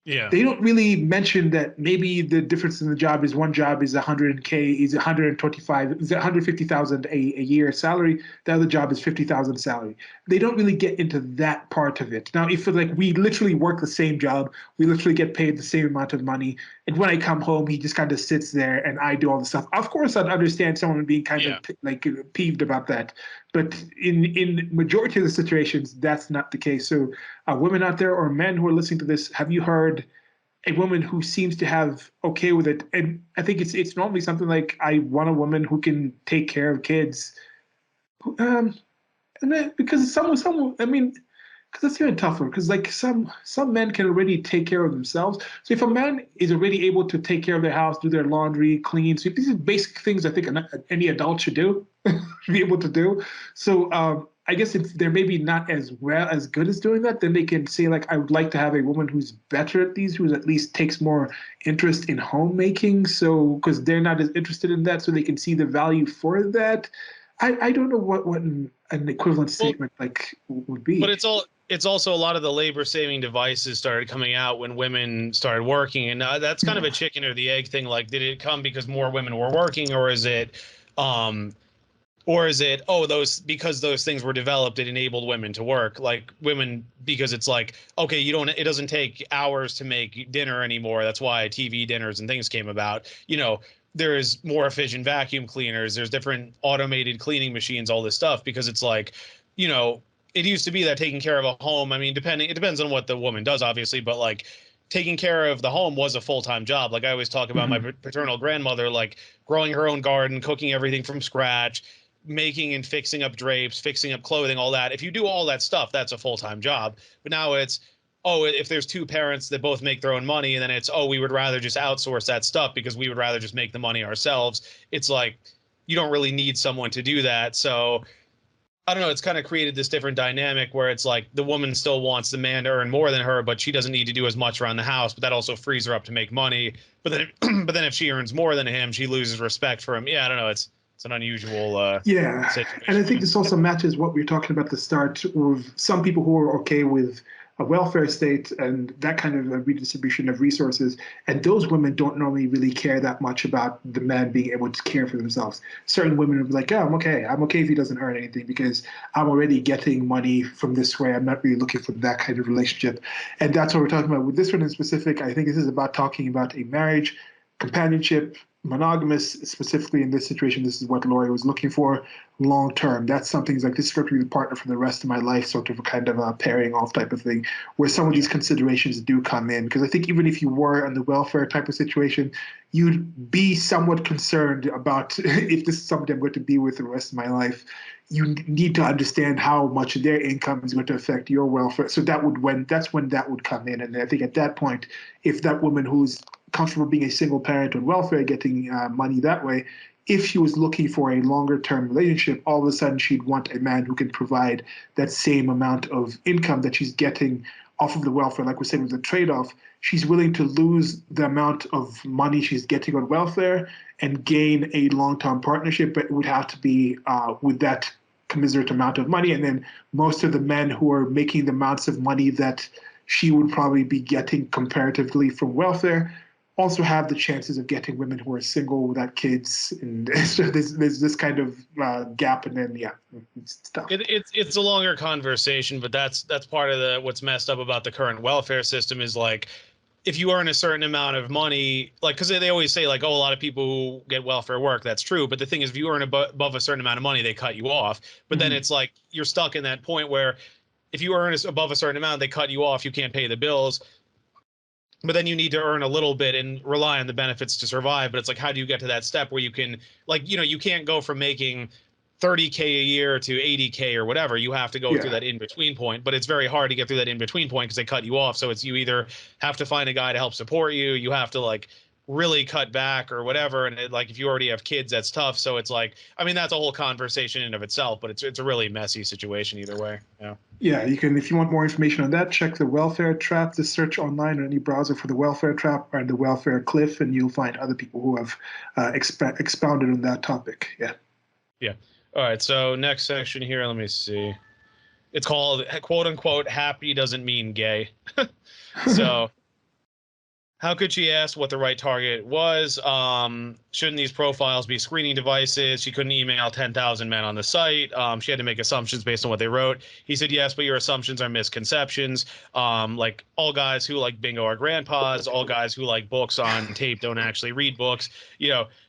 Yeah. They don't really mention that maybe the difference in the job is one job is 100K, is 125, is 150,000 a year salary. The other job is 50,000 salary. They don't really get into that part of it. Now, if like we literally work the same job, we literally get paid the same amount of money, and when I come home, he just kind of sits there and I do all the stuff. Of course, I'd understand someone being kind of like peeved about that, but in majority of the situations, that's not the case. So, women out there or men who are listening to this, have you heard a woman who seems to have okay with it? And I think it's normally something like, I want a woman who can take care of kids. And then, because some I mean, because that's even tougher. Because like some men can already take care of themselves. So if a man is already able to take care of their house, do their laundry, clean, so these are basic things I think any adult should do, should be able to do. So I guess if they're maybe not as good as doing that, then they can say like, I would like to have a woman who's better at these, who at least takes more interest in homemaking. So because they're not as interested in that, so they can see the value for that. I don't know what an equivalent Well, statement like would but be. it's also a lot of the labor saving devices started coming out when women started working, and that's kind of a chicken or the egg thing. Like, did it come because more women were working, um, or is it those because those things were developed, it enabled women to work, like women, because it's like, okay, it doesn't take hours to make dinner anymore. That's why TV dinners and things came about. There's more efficient vacuum cleaners, there's different automated cleaning machines, all this stuff, because it's like, you know, it used to be that taking care of a home, I mean, it depends on what the woman does, obviously, but like taking care of the home was a full-time job. Like I always talk about my paternal grandmother, like growing her own garden, cooking everything from scratch, making and fixing up drapes, fixing up clothing, all that. If you do all that stuff, that's a full-time job. But now it's, if there's two parents that both make their own money, and then it's, we would rather just outsource that stuff because we would rather just make the money ourselves. It's like, you don't really need someone to do that. So I don't know. It's kind of created this different dynamic where it's like the woman still wants the man to earn more than her, but she doesn't need to do as much around the house. But that also frees her up to make money. But then, but then if she earns more than him, she loses respect for him. Yeah, I don't know. It's an unusual Yeah, and I think situation. this also matches what we were talking about at the start, with some people who are okay with a welfare state and that kind of a redistribution of resources. And those women don't normally really care that much about the man being able to care for themselves. Certain women will be like, yeah, I'm okay. I'm okay if he doesn't earn anything because I'm already getting money from this way. I'm not really looking for that kind of relationship. And that's what we're talking about. With this one in specific, I think this is about talking about a marriage, companionship, monogamous, specifically in this situation, this is what Lori was looking for, long term. That's something like this is going to be the partner for the rest of my life, sort of a kind of a pairing off type of thing, where some of these considerations do come in. Because I think even if you were in the welfare type of situation, you'd be somewhat concerned about if this is somebody I'm going to be with the rest of my life. You need to understand how much their income is going to affect your welfare. So that's when that would come in. And I think at that point, if that woman who's comfortable being a single parent on welfare, getting money that way, if she was looking for a longer term relationship, all of a sudden she'd want a man who can provide that same amount of income that she's getting off of the welfare. Like we said, with the trade off, she's willing to lose the amount of money she's getting on welfare and gain a long term partnership, but it would have to be with that commiserate amount of money. And then most of the men who are making the amounts of money that she would probably be getting comparatively from welfare also have the chances of getting women who are single without kids, and so there's this kind of gap, and then it's tough. It's a longer conversation, but that's part of the what's messed up about the current welfare system is like if you earn a certain amount of money, like because they always say like, oh, a lot of people who get welfare work, that's true, but the thing is, if you earn above a certain amount of money, they cut you off. But then it's like you're stuck in that point where if you earn above a certain amount, they cut you off, you can't pay the bills. But then you need to earn a little bit and rely on the benefits to survive. But it's like, how do you get to that step where you can, like, you can't go from making 30K a year to 80K or whatever. You have to go through that in between point. But it's very hard to get through that in between point because they cut you off. So it's you either have to find a guy to help support you, you have to like really cut back or whatever. And like if you already have kids, that's tough. So it's like, I mean, that's a whole conversation in of itself. But it's a really messy situation either way. Yeah. Yeah, you can, if you want more information on that, check the welfare trap, just search online or any browser for the welfare trap or the welfare cliff, and you'll find other people who have expounded on that topic. Yeah. Yeah. All right. So next section here, let me see. It's called quote unquote happy doesn't mean gay. So how could she ask what the right target was? Shouldn't these profiles be screening devices? She couldn't email 10,000 men on the site. She had to make assumptions based on what they wrote. He said, yes, but your assumptions are misconceptions. Like all guys who like bingo are grandpas. All guys who like books on tape don't actually read books.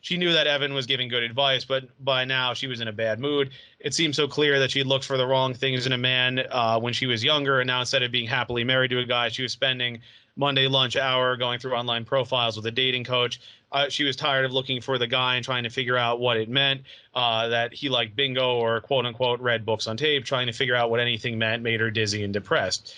She knew that Evan was giving good advice, but by now she was in a bad mood. It seemed so clear that she looked for the wrong things in a man when she was younger. And now instead of being happily married to a guy, she was spending Monday lunch hour going through online profiles with a dating coach. She was tired of looking for the guy and trying to figure out what it meant, that he liked bingo or quote unquote read books on tape, trying to figure out what anything meant, made her dizzy and depressed.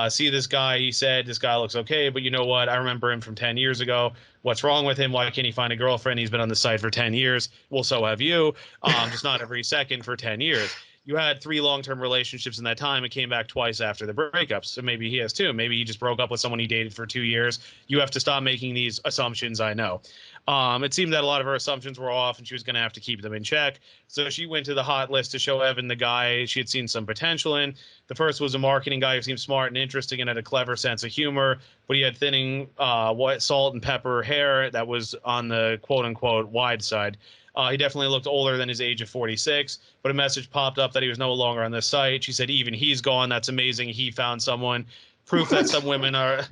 See this guy, he said, this guy looks okay, but you know what? I remember him from 10 years ago. What's wrong with him? Why can't he find a girlfriend? He's been on the site for 10 years. Well, so have you. Just not every second for 10 years. You had 3 long-term relationships in that time. It came back twice after the breakups. So maybe he has 2. Maybe he just broke up with someone he dated for 2 years. You have to stop making these assumptions, I know. It seemed that a lot of her assumptions were off and she was going to have to keep them in check. So she went to the hot list to show Evan the guy she had seen some potential in. The first was a marketing guy who seemed smart and interesting and had a clever sense of humor, but he had thinning white salt and pepper hair that was on the quote-unquote wide side. He definitely looked older than his age of 46, but a message popped up that he was no longer on the site. She said, even he's gone. That's amazing. He found someone. Proof that some women are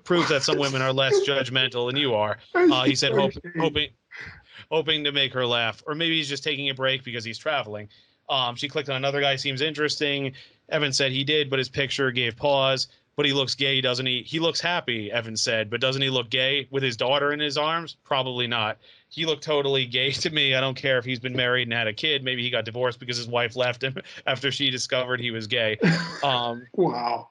proof that some women are less judgmental than you are. He said, hoping to make her laugh, or maybe he's just taking a break because he's traveling. She clicked on another guy seems interesting. Evan said he did, but his picture gave pause. But he looks gay, doesn't he? He looks happy, Evan said, but doesn't he look gay with his daughter in his arms? Probably not. He looked totally gay to me. I don't care if he's been married and had a kid. Maybe he got divorced because his wife left him after she discovered he was gay. Wow.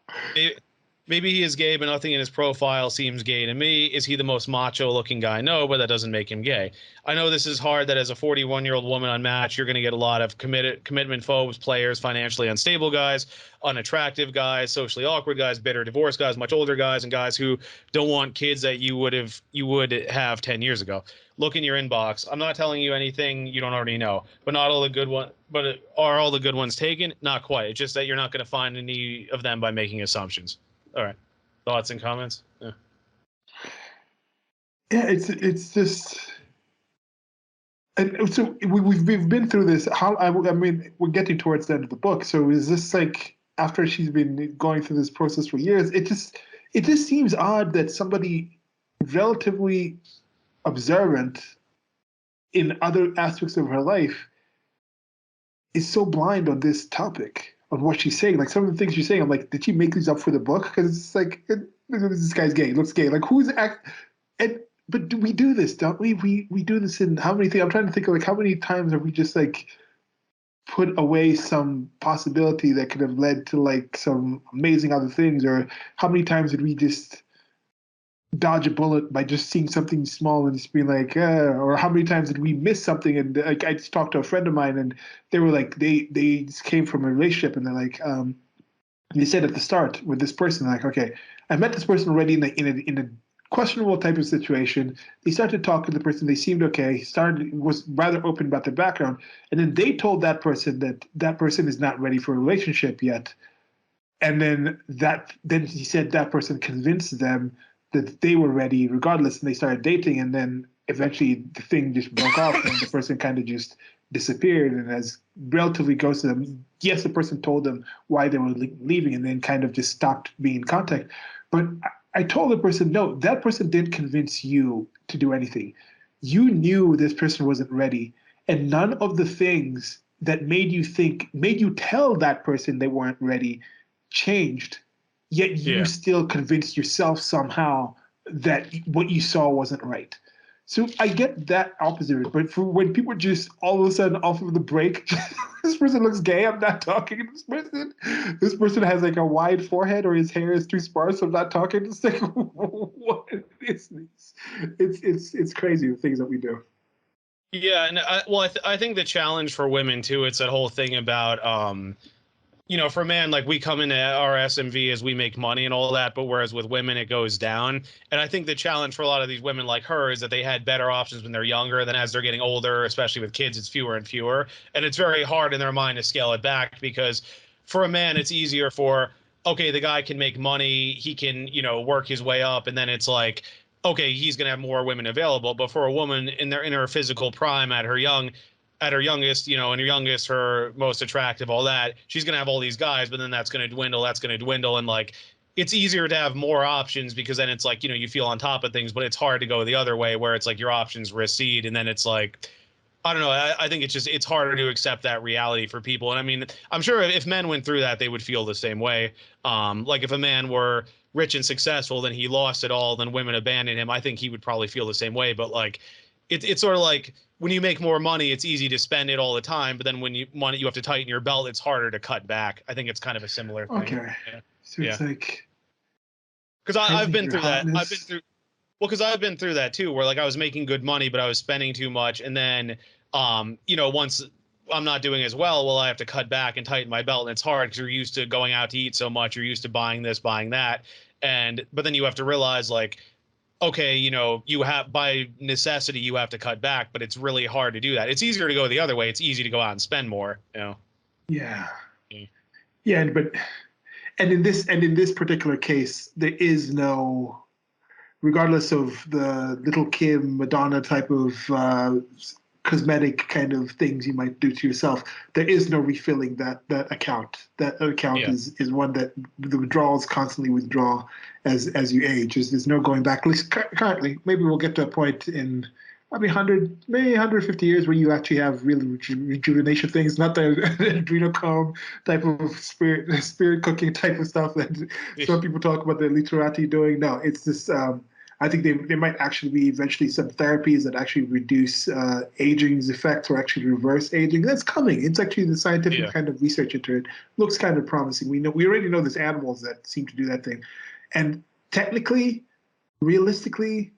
maybe he is gay, but nothing in his profile seems gay to me. Is he the most macho-looking guy? No, but that doesn't make him gay. I know this is hard, that as a 41-year-old woman on Match, you're going to get a lot of commitment phobes, players, financially unstable guys, unattractive guys, socially awkward guys, bitter divorce guys, much older guys, and guys who don't want kids that you would have 10 years ago. Look in your inbox. I'm not telling you anything you don't already know, but not all the good one. But are all the good ones taken? Not quite. It's just that you're not going to find any of them by making assumptions. All right. Thoughts and comments? Yeah. Yeah, it's just, and so we've been through this. I mean, we're getting towards the end of the book. So is this like after she's been going through this process for years? It just seems odd that somebody relatively observant in other aspects of her life is so blind on this topic, on what she's saying. Like some of the things she's saying, I'm like, did she make these up for the book? Because it's like, this guy's gay, looks gay. Like who's and but we do this, don't we? We do this in how many things? I'm trying to think of like how many times have we just like put away some possibility that could have led to like some amazing other things, or how many times did we just dodge a bullet by just seeing something small and just being like, or how many times did we miss something? And like, I just talked to a friend of mine, and they were like, they just came from a relationship, and they're like, they said at the start with this person, like, okay, I met this person already in a questionable type of situation. They started talking to the person, they seemed okay, was rather open about their background, and then they told that person that that person is not ready for a relationship yet. And then he said that person convinced them that they were ready regardless, and they started dating, and then eventually the thing just broke off and the person kind of just disappeared and has relatively ghosted them. Yes, the person told them why they were leaving and then kind of just stopped being in contact. But I told the person, no, that person didn't convince you to do anything. You knew this person wasn't ready, and none of the things that made you tell that person they weren't ready changed, yet you still convinced yourself somehow that what you saw wasn't right. So I get that opposite, but for when people just all of a sudden off of the break, this person looks gay, I'm not talking to this person. This person has like a wide forehead, or his hair is too sparse, I'm not talking. It's like, what is this? It's crazy the things that we do. Yeah, and I think the challenge for women too, it's that whole thing about for a man, like we come into our SMV as we make money and all that, but whereas with women it goes down. And I think the challenge for a lot of these women like her is that they had better options when they're younger. Then as they're getting older, especially with kids, it's fewer and fewer, and it's very hard in their mind to scale it back, because for a man it's easier for, okay, the guy can make money, he can work his way up, and then it's like, okay, he's going to have more women available. But for a woman in her physical prime at her youngest, in her youngest, her most attractive, all that, she's going to have all these guys, but then that's going to dwindle. And like, it's easier to have more options, because then it's like, you feel on top of things, but it's hard to go the other way where it's like your options recede. And then it's like, I don't know. I think it's harder to accept that reality for people. And I mean, I'm sure if men went through that, they would feel the same way. Like if a man were rich and successful, then he lost it all, then women abandoned him, I think he would probably feel the same way. But like, it's sort of like when you make more money, it's easy to spend it all the time. But then when you have to tighten your belt, it's harder to cut back. I think it's kind of a similar thing. Okay. Yeah. So it's like, because I've been through that. Hotness. Because I've been through that too, where like I was making good money, but I was spending too much. And then, once I'm not doing as well, I have to cut back and tighten my belt. And it's hard because you're used to going out to eat so much. You're used to buying this, buying that. But then you have to realize like, okay, you have, by necessity, you have to cut back, but it's really hard to do that. It's easier to go the other way. It's easy to go out and spend more. Yeah. Yeah. Yeah, and in this particular case, there is no, regardless of the Little Kim, Madonna type of cosmetic kind of things you might do to yourself, there is no refilling that account. That account is one that the withdrawals constantly withdraw as you age. There's no going back. At least currently, maybe we'll get to a point in maybe 150 years where you actually have really rejuvenation things, not the adrenochrome type of spirit cooking type of stuff that some people talk about the literati doing. No, it's this. I think there might actually be eventually some therapies that actually reduce aging's effects, or actually reverse aging. That's coming. It's actually the scientific kind of research into it looks kind of promising. We already know there's animals that seem to do that thing. And technically, realistically,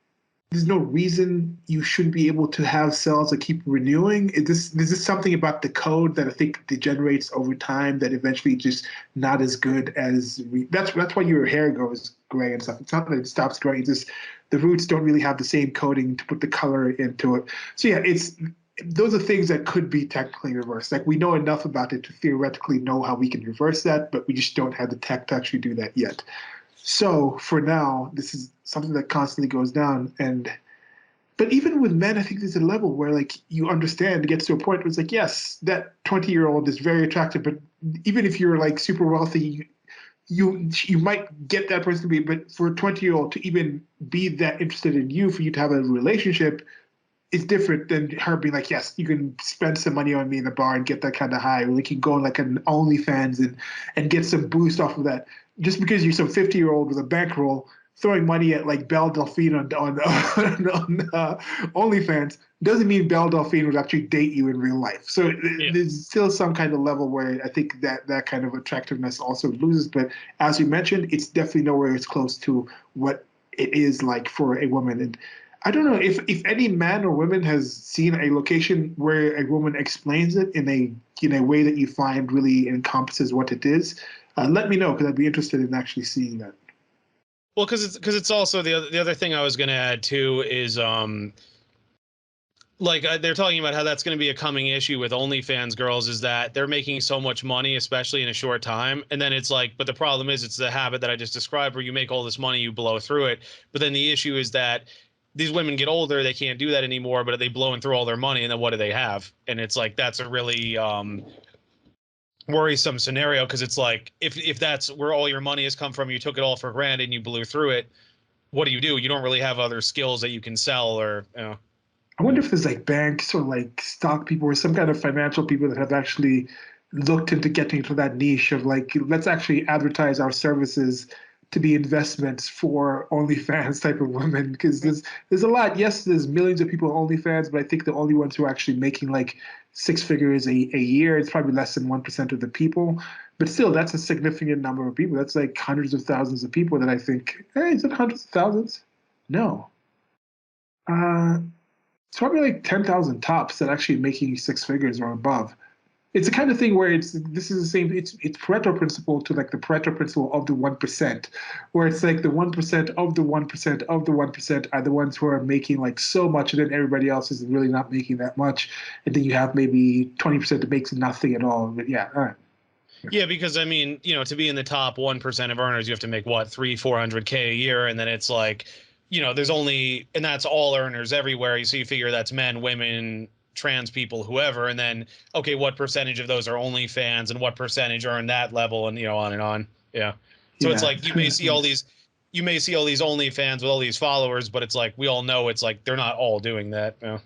there's no reason you shouldn't be able to have cells that keep renewing. This is something about the code that I think degenerates over time that eventually just not as good as that's why your hair goes gray and stuff. It's not that it stops growing. It's just the roots don't really have the same coding to put the color into it. So yeah, those are things that could be technically reversed. Like we know enough about it to theoretically know how we can reverse that, but we just don't have the tech to actually do that yet. So for now, this is something that constantly goes down. But even with men, I think there's a level where like you understand, it gets to a point where it's like, yes, that 20-year-old is very attractive, but even if you're like super wealthy, you might get that person to be, but for a 20-year-old to even be that interested in you, for you to have a relationship, is different than her being like, yes, you can spend some money on me in the bar and get that kind of high, or like you go on like an OnlyFans and get some boost off of that. Just because you're some 50-year-old with a bankroll throwing money at like Belle Delphine on OnlyFans doesn't mean Belle Delphine would actually date you in real life. So Yeah. there's still some kind of level where I think that kind of attractiveness also loses. But as you mentioned, it's definitely nowhere as close to what it is like for a woman. And I don't know if any man or woman has seen a location where a woman explains it in a way that you find really encompasses what it is. Let me know, because I'd be interested in actually seeing that. Well, because it's also the other thing I was going to add too is like they're talking about how that's going to be a coming issue with OnlyFans girls, is that they're making so much money, especially in a short time. And then it's like, but the problem is it's the habit that I just described where you make all this money, you blow through it. But then the issue is that these women get older, they can't do that anymore, but they blowing through all their money. And then what do they have? And it's like, that's a really worrisome scenario, because it's like, if that's where all your money has come from, you took it all for granted and you blew through it. What do? You don't really have other skills that you can sell, or, you know. I wonder if there's like banks or like stock people or some kind of financial people that have actually looked into getting into that niche of like, let's actually advertise our services to be investments for OnlyFans type of women. Because there's a lot. Yes, there's millions of people on OnlyFans, but I think the only ones who are actually making like six figures a year, it's probably less than 1% of the people. But still, that's a significant number of people. That's like hundreds of thousands of people that I think, hey, is it hundreds of thousands? No. Uh, it's probably like 10,000 tops that actually making six figures or above. It's the kind of thing where this is the same. It's Pareto principle to like the Pareto principle of the 1%, where it's like the 1% of the 1% of the 1% are the ones who are making like so much, and then everybody else is really not making that much, and then you have maybe 20% that makes nothing at all. But yeah, all right. Yeah, because I mean, to be in the top 1% of earners, you have to make what, 300-400K a year, and then it's like, there's only, and that's all earners everywhere. So you figure that's men, women, trans people, whoever, and then okay, what percentage of those are OnlyFans, and what percentage are in that level, and on and on. Yeah. So it's Yeah. like you may see all these OnlyFans with all these followers, but it's like we all know it's like they're not all doing that. Yeah.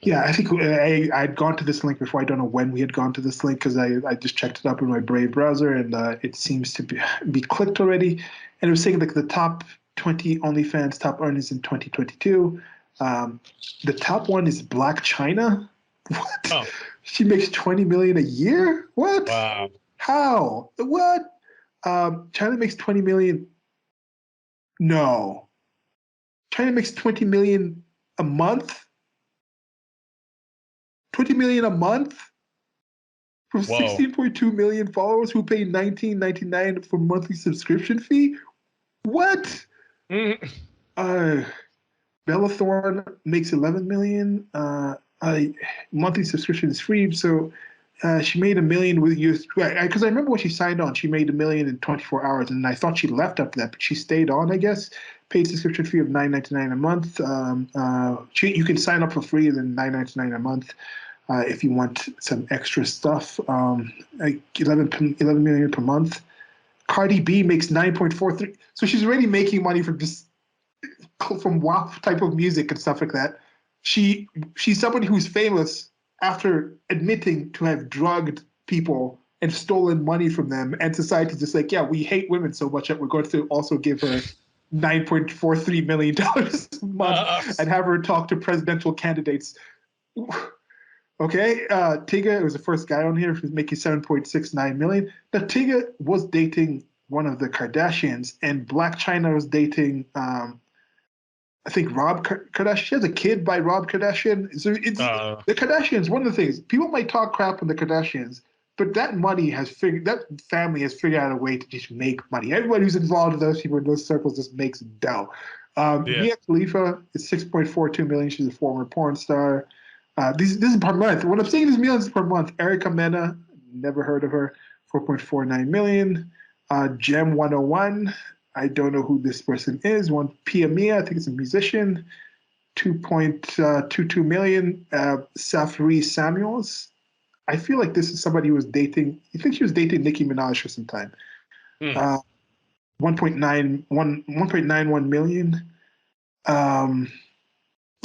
Yeah, I think I'd gone to this link before. I don't know when we had gone to this link because I just checked it up in my Brave browser, and it seems to be clicked already. And it was saying like the top 20 OnlyFans top earners in 2022. The top one is Black China. What? Oh, She makes 20 million a year? What? wow. How? What? China makes 20 million. No. China makes 20 million a month? 20 million a month? From Whoa. 16.2 million followers who pay $19.99 for monthly subscription fee? What? Mhm. Uh, Bella Thorne makes 11 million. Monthly subscription is free, so she made $1 million with you. Because I remember when she signed on, she made $1 million in 24 hours, and I thought she left after that, but she stayed on, I guess. Paid subscription fee of $9.99 a month. You can sign up for free, then $9.99 a month. If you want some extra stuff, like 11 million per month. Cardi B makes 9.43, so she's already making money from just from WAP type of music and stuff like that. She's somebody who's famous after admitting to have drugged people and stolen money from them, and society's just like, yeah, we hate women so much that we're going to also give her $9.43 million a Uh, month and have her talk to presidential candidates. Okay, Tyga was the first guy on here who's making 7.69 million. Now Tyga was dating one of the Kardashians, and Black China was dating I think Rob Kardashian. She has a kid by Rob Kardashian. So it's the Kardashians. One of the things people might talk crap on the Kardashians, but that family has figured out a way to just make money. Everybody who's involved with those people in those circles just makes dough. Mia Khalifa is 6.42 million. She's a former porn star. This is per month. When I'm saying this millions per month, Erica Mena, never heard of her, 4.49 million. Gem 101. I don't know who this person is. One Pia Mia, I think it's a musician, 2.22 million. Safri Samuels. I feel like this is somebody who was dating. I think she was dating Nicki Minaj for some time. 1.91 million.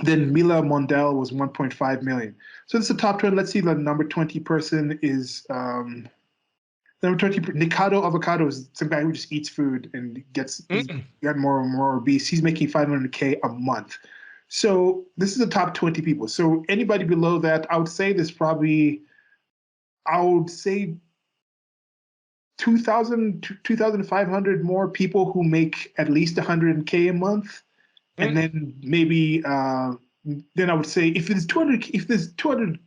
Then Mila Mondel was 1.5 million. So this is the top 10. Let's see. The number 20 person is number 20. Nikado Avocado is some guy who just eats food and gets more and more obese. He's making $500K a month. So this is the top 20 people. So anybody below that, I would say 2,500 more people who make at least $100K a month. And then maybe then I would say if there's 200,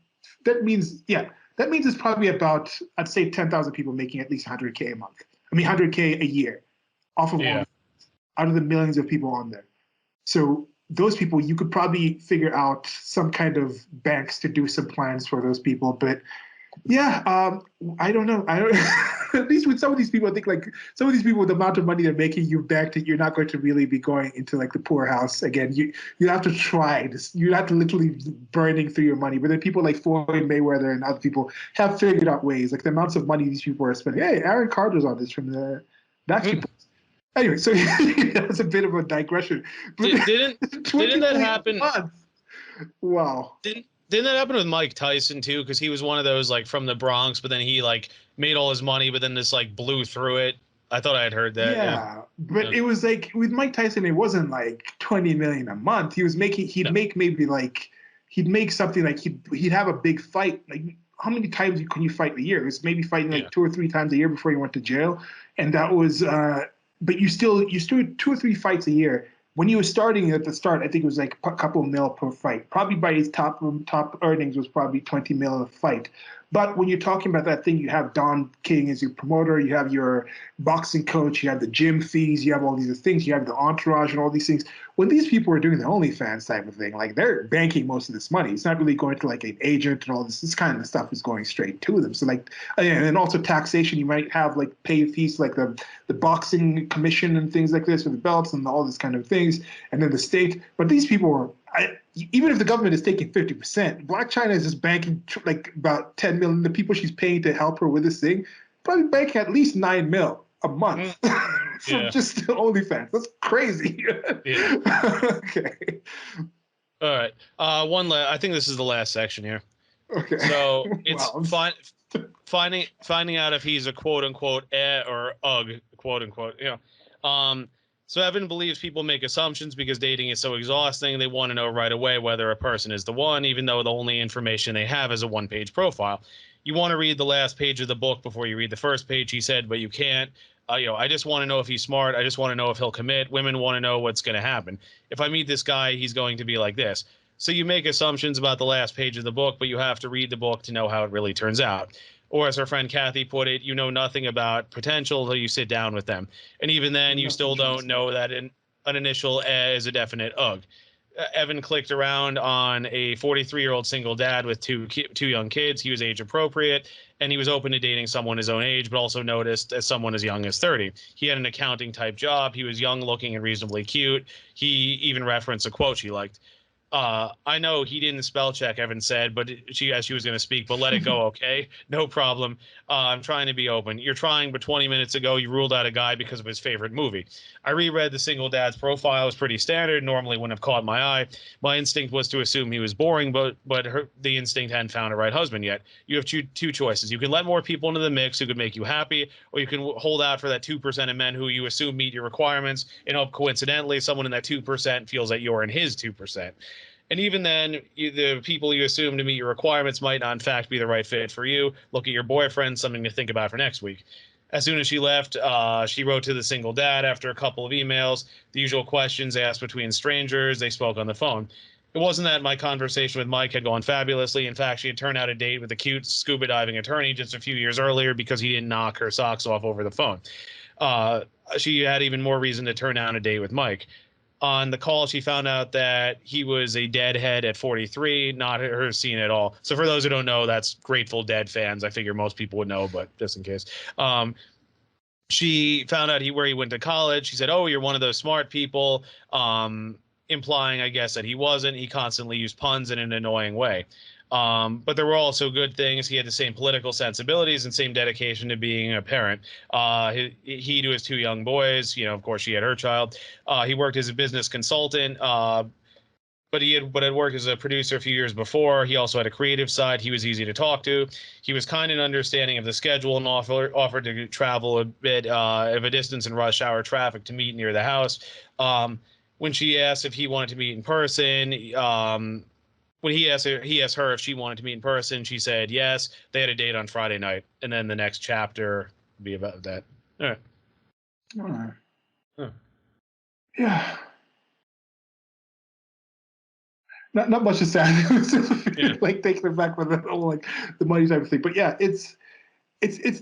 that means it's probably about, I'd say 10,000 people making at least $100K a month. I mean 100K a year off of out of the millions of people on there. So those people, you could probably figure out some kind of banks to do some plans for those people. But yeah, I don't know. At least with some of these people, I think like some of these people, the amount of money they're making, you back that you're not going to really be going into like the poorhouse again. You have to try this. You have to literally burning through your money. But then people like Floyd Mayweather and other people have figured out ways. Like the amounts of money these people are spending. Hey, Aaron Carter's on this from the Backstreet Boys. Anyway, so that's a bit of a digression. Didn't that happen? Wow. Didn't that happen with Mike Tyson too? Because he was one of those like from the Bronx, but then he like made all his money, but then this like blew through it. I thought I had heard that. Yeah, but it was like with Mike Tyson, it wasn't like 20 million a month. He was making. He'd make maybe like he'd make something like he'd have a big fight. Like how many times can you fight a year? It was maybe fighting like 2 or 3 times a year before he went to jail, and that was. But you still 2 or 3 fights a year. When he was starting at the start, I think it was like a couple mil per fight. Probably by his top earnings was probably 20 mil a fight. But when you're talking about that thing, you have Don King as your promoter, you have your boxing coach, you have the gym fees, you have all these things, you have the entourage and all these things. When these people are doing the OnlyFans type of thing, like they're banking most of this money. It's not really going to like an agent and all this. This kind of stuff is going straight to them. So like, and then also taxation, you might have like pay fees like the boxing commission and things like this with the belts and all this kind of things. And then the state. But these people are, even if the government is taking 50%, Black China is just banking like about 10 million. The people she's paying to help her with this thing, probably banking at least 9 mil a month from just OnlyFans. That's crazy. Okay. All right. I think this is the last section here. Okay. So it's finding out if he's a quote unquote or ugh quote unquote. So Evan believes people make assumptions because dating is so exhausting. They want to know right away whether a person is the one, even though the only information they have is a 1-page profile. You want to read the last page of the book before you read the first page, he said, but you can't. I just want to know if he's smart. I just want to know if he'll commit. Women want to know what's going to happen. If I meet this guy, he's going to be like this. So you make assumptions about the last page of the book, but you have to read the book to know how it really turns out. Or as our friend Kathy put it, you know nothing about potential until you sit down with them. And even then, you still don't know that an initial is a definite ugh. Evan clicked around on a 43-year-old single dad with two young kids. He was age appropriate, and he was open to dating someone his own age, but also noticed as someone as young as 30. He had an accounting type job. He was young looking and reasonably cute. He even referenced a quote she liked. I know he didn't spell check, Evan said, but she was going to speak, but let it go, okay? No problem. I'm trying to be open. You're trying, but 20 minutes ago, you ruled out a guy because of his favorite movie. I reread the single dad's profile. It was pretty standard. Normally wouldn't have caught my eye. My instinct was to assume he was boring, but the instinct hadn't found a right husband yet. You have two choices. You can let more people into the mix who could make you happy, or you can hold out for that 2% of men who you assume meet your requirements and hope coincidentally someone in that 2% feels that you're in his 2%. And even then, the people you assume to meet your requirements might not, in fact, be the right fit for you. Look at your boyfriend, something to think about for next week. As soon as she left, she wrote to the single dad after a couple of emails, the usual questions asked between strangers. They spoke on the phone. It wasn't that my conversation with Mike had gone fabulously. In fact, she had turned out a date with a cute scuba diving attorney just a few years earlier because he didn't knock her socks off over the phone. She had even more reason to turn down a date with Mike. On the call, she found out that he was a deadhead at 43, not her scene at all. So for those who don't know, that's Grateful Dead fans. I figure most people would know, but just in case. She found out where he went to college. She said, "Oh, you're one of those smart people," implying, I guess, that he wasn't. He constantly used puns in an annoying way. But there were also good things. He had the same political sensibilities and same dedication to being a parent. He to his two young boys, of course, she had her child. He worked as a business consultant, but had worked as a producer a few years before. He also had a creative side. He was easy to talk to. He was kind and understanding of the schedule and offered to travel a bit of a distance in rush hour traffic to meet near the house. When she asked if he wanted to meet in person, when he asked her if she wanted to meet in person, she said yes. They had a date on Friday night, and then the next chapter would be about that. All right. All right. Huh. Yeah. Not much to say. Yeah. Like taking it back with the whole like the money type of thing. But yeah, it's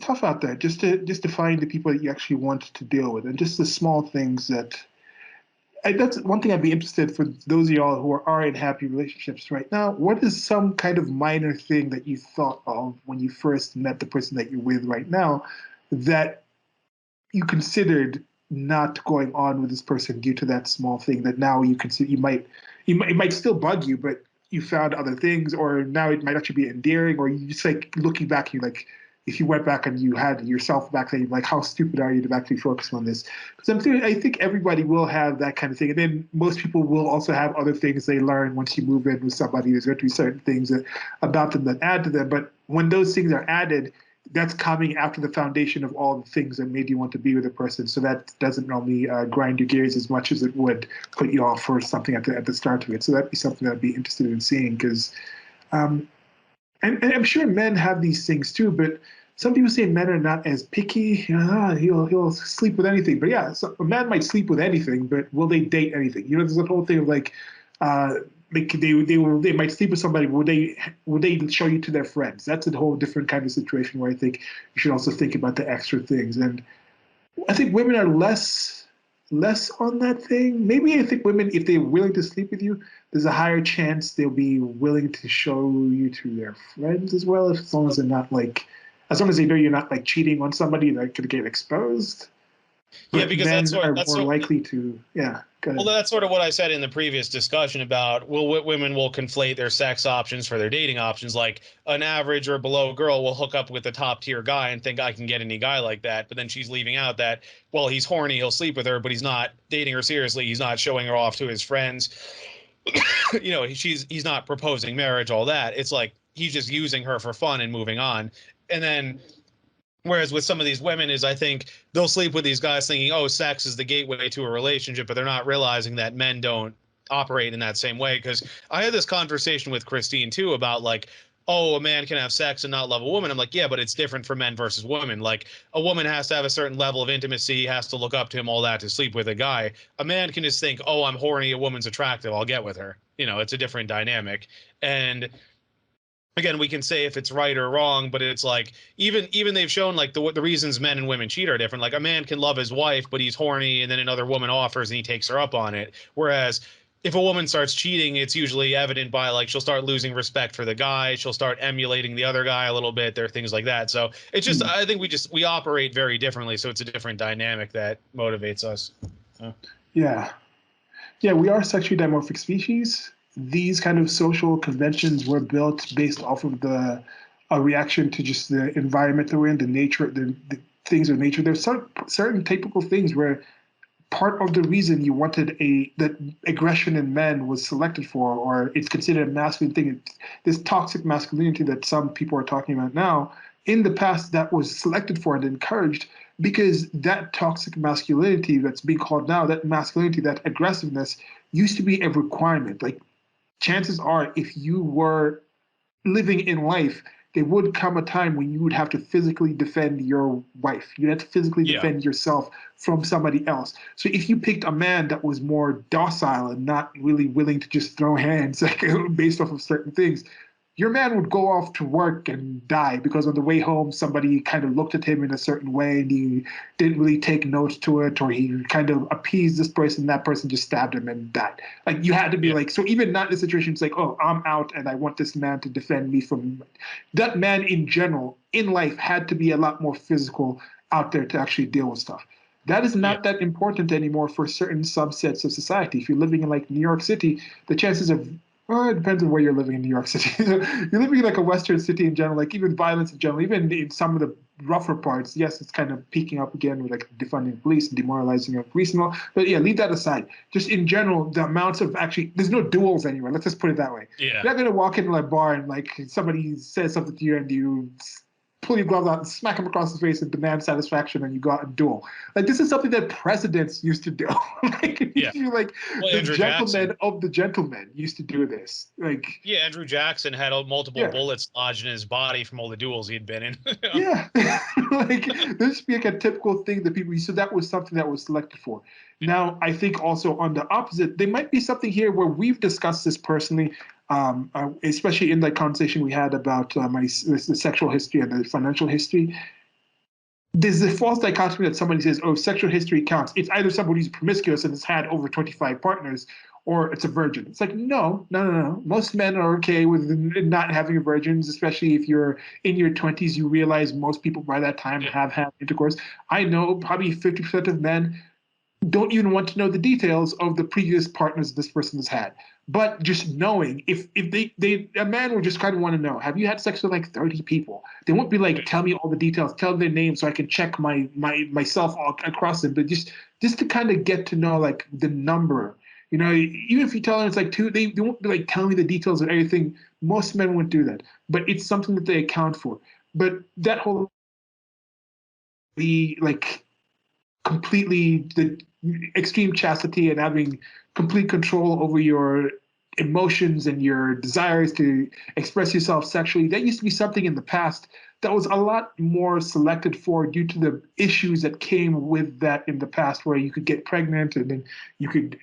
tough out there just to find the people that you actually want to deal with, and just the small things that. And that's one thing I'd be interested for those of y'all who are in happy relationships right now. What is some kind of minor thing that you thought of when you first met the person that you're with right now that you considered not going on with this person due to that small thing that now you consider it might still bug you, but you found other things, or now it might actually be endearing, or you just like looking back, you like if you went back and you had yourself back then, like how stupid are you to actually focus on this? Because I think everybody will have that kind of thing, and then most people will also have other things they learn once you move in with somebody. There's going to be certain things about them that add to them, but when those things are added, that's coming after the foundation of all the things that made you want to be with a person. So that doesn't normally grind your gears as much as it would put you off for something at the start of it. So that'd be something I'd be interested in seeing because, and I'm sure men have these things too, but some people say men are not as picky. He'll sleep with anything. But yeah, so a man might sleep with anything, but will they date anything? There's a whole thing of like, they might sleep with somebody. Would they show you to their friends? That's a whole different kind of situation where I think you should also think about the extra things. And I think women are less on that thing. Maybe I think women, if they're willing to sleep with you, there's a higher chance they'll be willing to show you to their friends as well, as long as they're not like, as long as they know you're not like cheating on somebody that could get exposed. Yeah, But because men are more likely to, yeah. Well, that's sort of what I said in the previous discussion about women will conflate their sex options for their dating options. Like an average or below girl will hook up with a top tier guy and think I can get any guy like that. But then she's leaving out that, well, he's horny, he'll sleep with her, but he's not dating her seriously. He's not showing her off to his friends. He's not proposing marriage, all that. It's like he's just using her for fun and moving on. And then whereas with some of these women is I think they'll sleep with these guys thinking, oh, sex is the gateway to a relationship, but they're not realizing that men don't operate in that same way. Because I had this conversation with Christine too about like, oh, a man can have sex and not love a woman. I'm like, yeah, but it's different for men versus women. Like a woman has to have a certain level of intimacy, has to look up to him, all that to sleep with a guy. A man can just think, oh, I'm horny, a woman's attractive, I'll get with her. It's a different dynamic. And again, we can say if it's right or wrong, but it's like even they've shown like the reasons men and women cheat are different. Like a man can love his wife, but he's horny, and then another woman offers and he takes her up on it. Whereas if a woman starts cheating, it's usually evident by like she'll start losing respect for the guy, she'll start emulating the other guy a little bit. There are things like that. So it's just I think we operate very differently. So it's a different dynamic that motivates us. Yeah. Yeah, we are sexually dimorphic species. These kind of social conventions were built based off of a reaction to just the environment that we're in, the nature, the things of nature. There's certain typical things where part of the reason you wanted that aggression in men was selected for, or it's considered a masculine thing. This toxic masculinity that some people are talking about now, in the past that was selected for and encouraged because that toxic masculinity that's being called now, that masculinity, that aggressiveness used to be a requirement. Like chances are if you were living in life, there would come a time when you would have to physically defend your wife. You'd have to physically Yeah. defend yourself from somebody else. So if you picked a man that was more docile and not really willing to just throw hands, like based off of certain things, your man would go off to work and die because on the way home somebody kind of looked at him in a certain way and he didn't really take note to it, or he kind of appeased this person, that person just stabbed him and died. Like you had to be Yeah. like, so even not in the situation, it's like, oh, I'm out and I want this man to defend me from that. Man in general in life had to be a lot more physical out there to actually deal with stuff. That is Yeah. not that important anymore for certain subsets of society. If you're living in like New York City, the chances of, well, it depends on where you're living in New York City. You're living in like a Western city in general, like even violence in general, even in some of the rougher parts. Yes, it's kind of peaking up again with like defunding police and demoralizing of police and all. But yeah, leave that aside. Just in general, the amounts of actually, there's no duels anywhere. Let's just put it that way. Yeah. You're not gonna walk into a bar and like somebody says something to you and you pull your gloves out and smack him across the face and demand satisfaction and you go out and duel. Like this is something that presidents used to do. Like, Yeah. like Well, the Andrew gentlemen Jackson. of the gentlemen used to do this. Like Yeah, Andrew Jackson had multiple yeah. bullets lodged in his body from all the duels he had been in. Yeah, like this would be like a typical thing that people. So that was something that was selected for. Now, I think also on the opposite, there might be something here where we've discussed this personally, especially in the conversation we had about the sexual history and the financial history. There's a false dichotomy that somebody says, "Oh, sexual history counts." It's either somebody who's promiscuous and has had over 25 partners, or it's a virgin. It's like no, no, no, no. Most men are okay with not having virgins, especially if you're in your 20s. You realize most people by that time Yeah. have had intercourse. I know probably 50% of men don't even want to know the details of the previous partners this person has had. But just knowing, if they a man would just kind of want to know, have you had sex with like 30 people? They won't be like, tell me all the details, tell their names so I can check myself all across them. But just to kind of get to know like the number. You know, even if you tell them it's like two, they won't be like, tell me the details of everything. Most men won't do that. But it's something that they account for. But that whole the like completely the extreme chastity and having complete control over your emotions and your desires to express yourself sexually, that used to be something in the past that was a lot more selected for due to the issues that came with that in the past, where you could get pregnant and then you could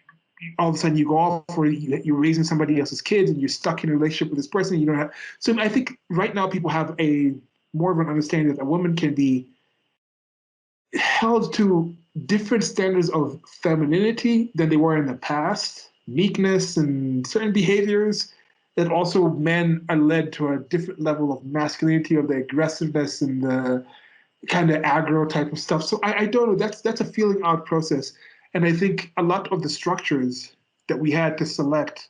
all of a sudden you go off or you're raising somebody else's kids and you're stuck in a relationship with this person. You don't have. So I think right now people have a more of an understanding that a woman can be held to different standards of femininity than they were in the past, meekness and certain behaviors. That also men are led to a different level of masculinity, of the aggressiveness and the kind of aggro type of stuff. So I don't know. That's a feeling out process, and I think a lot of the structures that we had to select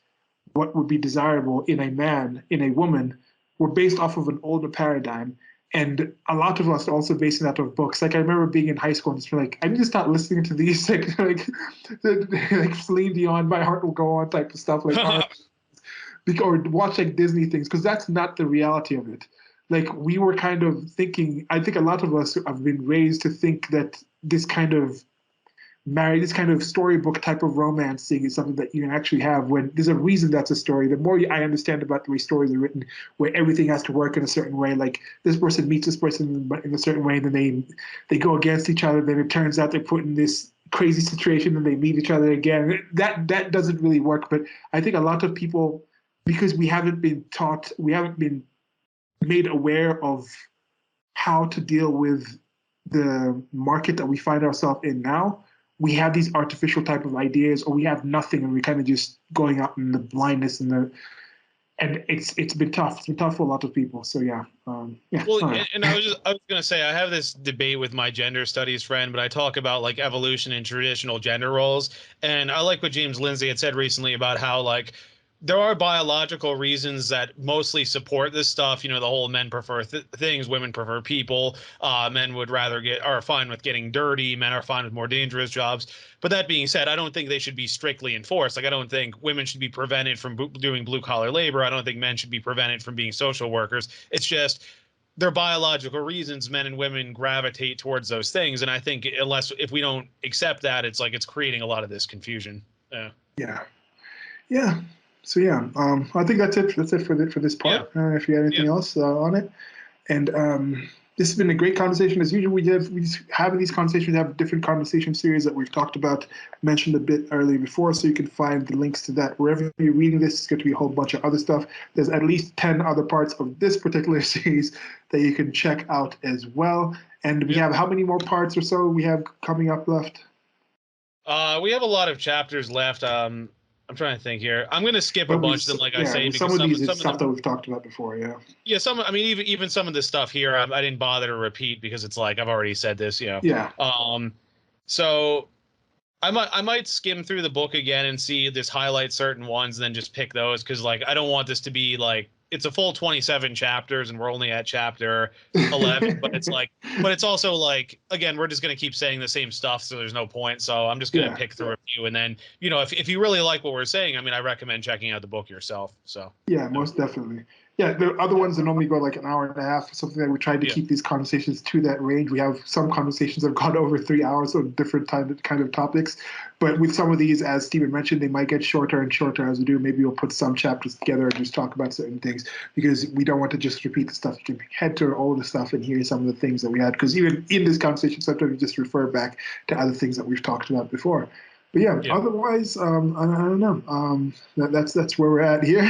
what would be desirable in a man, in a woman, were based off of an older paradigm. And a lot of us are also basing that off books. Like I remember being in high school and just like, I need to start listening to these like Celine Dion, My Heart Will Go On type of stuff, like or watch like Disney things, because that's not the reality of it. Like we were kind of thinking, I think a lot of us have been raised to think that this kind of this kind of storybook type of romancing is something that you can actually have when there's a reason that's a story. The more I understand about the way stories are written, where everything has to work in a certain way, like this person meets this person in a certain way, and then they go against each other, then it turns out they're put in this crazy situation and they meet each other again. That doesn't really work. But I think a lot of people, because we haven't been taught, we haven't been made aware of how to deal with the market that we find ourselves in now, we have these artificial type of ideas, or we have nothing, and we're kind of just going out in the blindness and it's been tough. It's been tough for a lot of people. So yeah, yeah. Well, All right. and I was gonna say I have this debate with my gender studies friend, but I talk about like evolution and traditional gender roles, and I like what James Lindsay had said recently about how like there are biological reasons that mostly support this stuff. You know, the whole men prefer things, women prefer people. Men would rather are fine with getting dirty. Men are fine with more dangerous jobs. But that being said, I don't think they should be strictly enforced. Like, I don't think women should be prevented from doing blue collar labor. I don't think men should be prevented from being social workers. It's just their biological reasons men and women gravitate towards those things, and I think if we don't accept that, it's like it's creating a lot of this confusion. Yeah. Yeah. Yeah. So yeah, I think that's it. That's it for this part. If you had anything else on it, and this has been a great conversation as usual. We having these conversations. We have different conversation series that we've talked about, mentioned a bit earlier before, so you can find the links to that wherever you're reading this. It's going to be a whole bunch of other stuff. There's at least 10 other parts of this particular series that you can check out as well. And we have how many more parts or so we have coming up left? We have a lot of chapters left. I'm trying to think here. I'm going to skip a bunch of them, like I say, because some of these is some stuff of them, that we've talked about before. Yeah. Yeah, I mean, even some of the stuff here, I didn't bother to repeat because it's like I've already said this, you know. Yeah. So I might skim through the book again and see just highlight certain ones and then just pick those because like I don't want this to be like it's a full 27 chapters and we're only at chapter 11, but it's also like again we're just gonna keep saying the same stuff, so there's no point. So I'm just gonna pick through a few and then if you really like what we're saying, I mean I recommend checking out the book yourself. So yeah, most definitely. Yeah, the other ones that normally go like an hour and a half or something. That we tried to keep these conversations to that range. We have some conversations that have gone over 3 hours on different kind of topics. But with some of these, as Stephen mentioned, they might get shorter and shorter as we do. Maybe we'll put some chapters together and just talk about certain things because we don't want to just repeat the stuff. You can head to all the stuff and hear some of the things that we had. Because even in this conversation, sometimes we just refer back to other things that we've talked about before. But yeah, otherwise, I don't know. That's where we're at here.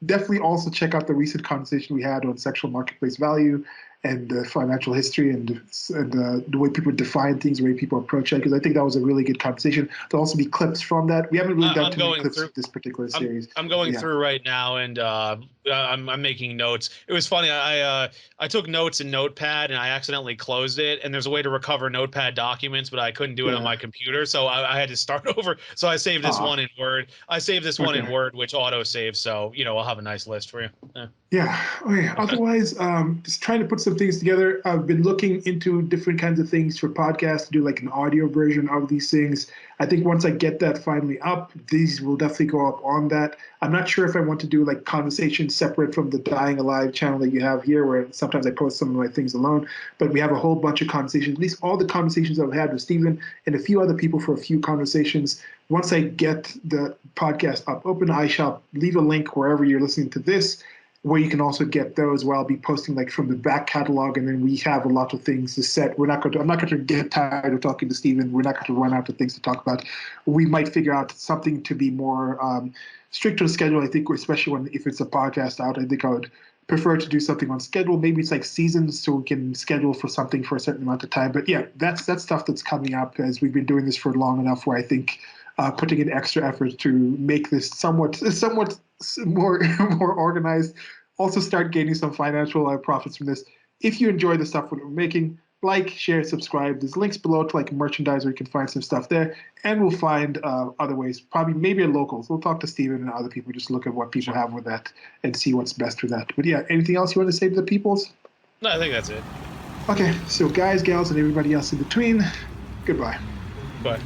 Definitely also check out the recent conversation we had on sexual marketplace value and financial history and the way people define things, the way people approach it. Because I think that was a really good conversation. There'll also be clips from that. We haven't really done too many clips of this particular series. I'm going through right now, and I'm making notes. It was funny. I took notes in Notepad, and I accidentally closed it. And there's a way to recover Notepad documents, but I couldn't do it on my computer, so I had to start over. So I saved this one in Word. I saved this one in Word, which auto saves. So I'll have a nice list for you. Yeah. Okay. Otherwise, just trying to put some things together. I've been looking into different kinds of things for podcasts to do like an audio version of these things. I think once I get that finally up, these will definitely go up on that. I'm not sure if I want to do like conversations separate from the Dying Alive channel that you have here, where sometimes I post some of my things alone. But we have a whole bunch of conversations, at least all the conversations I've had with Stephen and a few other people for a few conversations. Once I get the podcast up open, I shall leave a link wherever you're listening to this, where you can also get those, where I'll be posting like from the back catalog, and then we have a lot of things to set. I'm not going to get tired of talking to Stephen. We're not going to run out of things to talk about. We might figure out something to be more strict on schedule. I think, especially if it's a podcast out, I think I would prefer to do something on schedule. Maybe it's like seasons, so we can schedule for something for a certain amount of time. But yeah, that's stuff that's coming up as we've been doing this for long enough, where I think putting in extra effort to make this somewhat more organized, also start gaining some financial profits from this. If you enjoy the stuff we're making, like, share, subscribe. There's links below to like merchandise where you can find some stuff there, and we'll find other ways, probably maybe a locals. We'll talk to Steven and other people, just look at what people have with that and see what's best for that. But yeah, anything else you want to say to the peoples? No, I think that's it. Okay, so guys, gals, and everybody else in between, goodbye. Bye.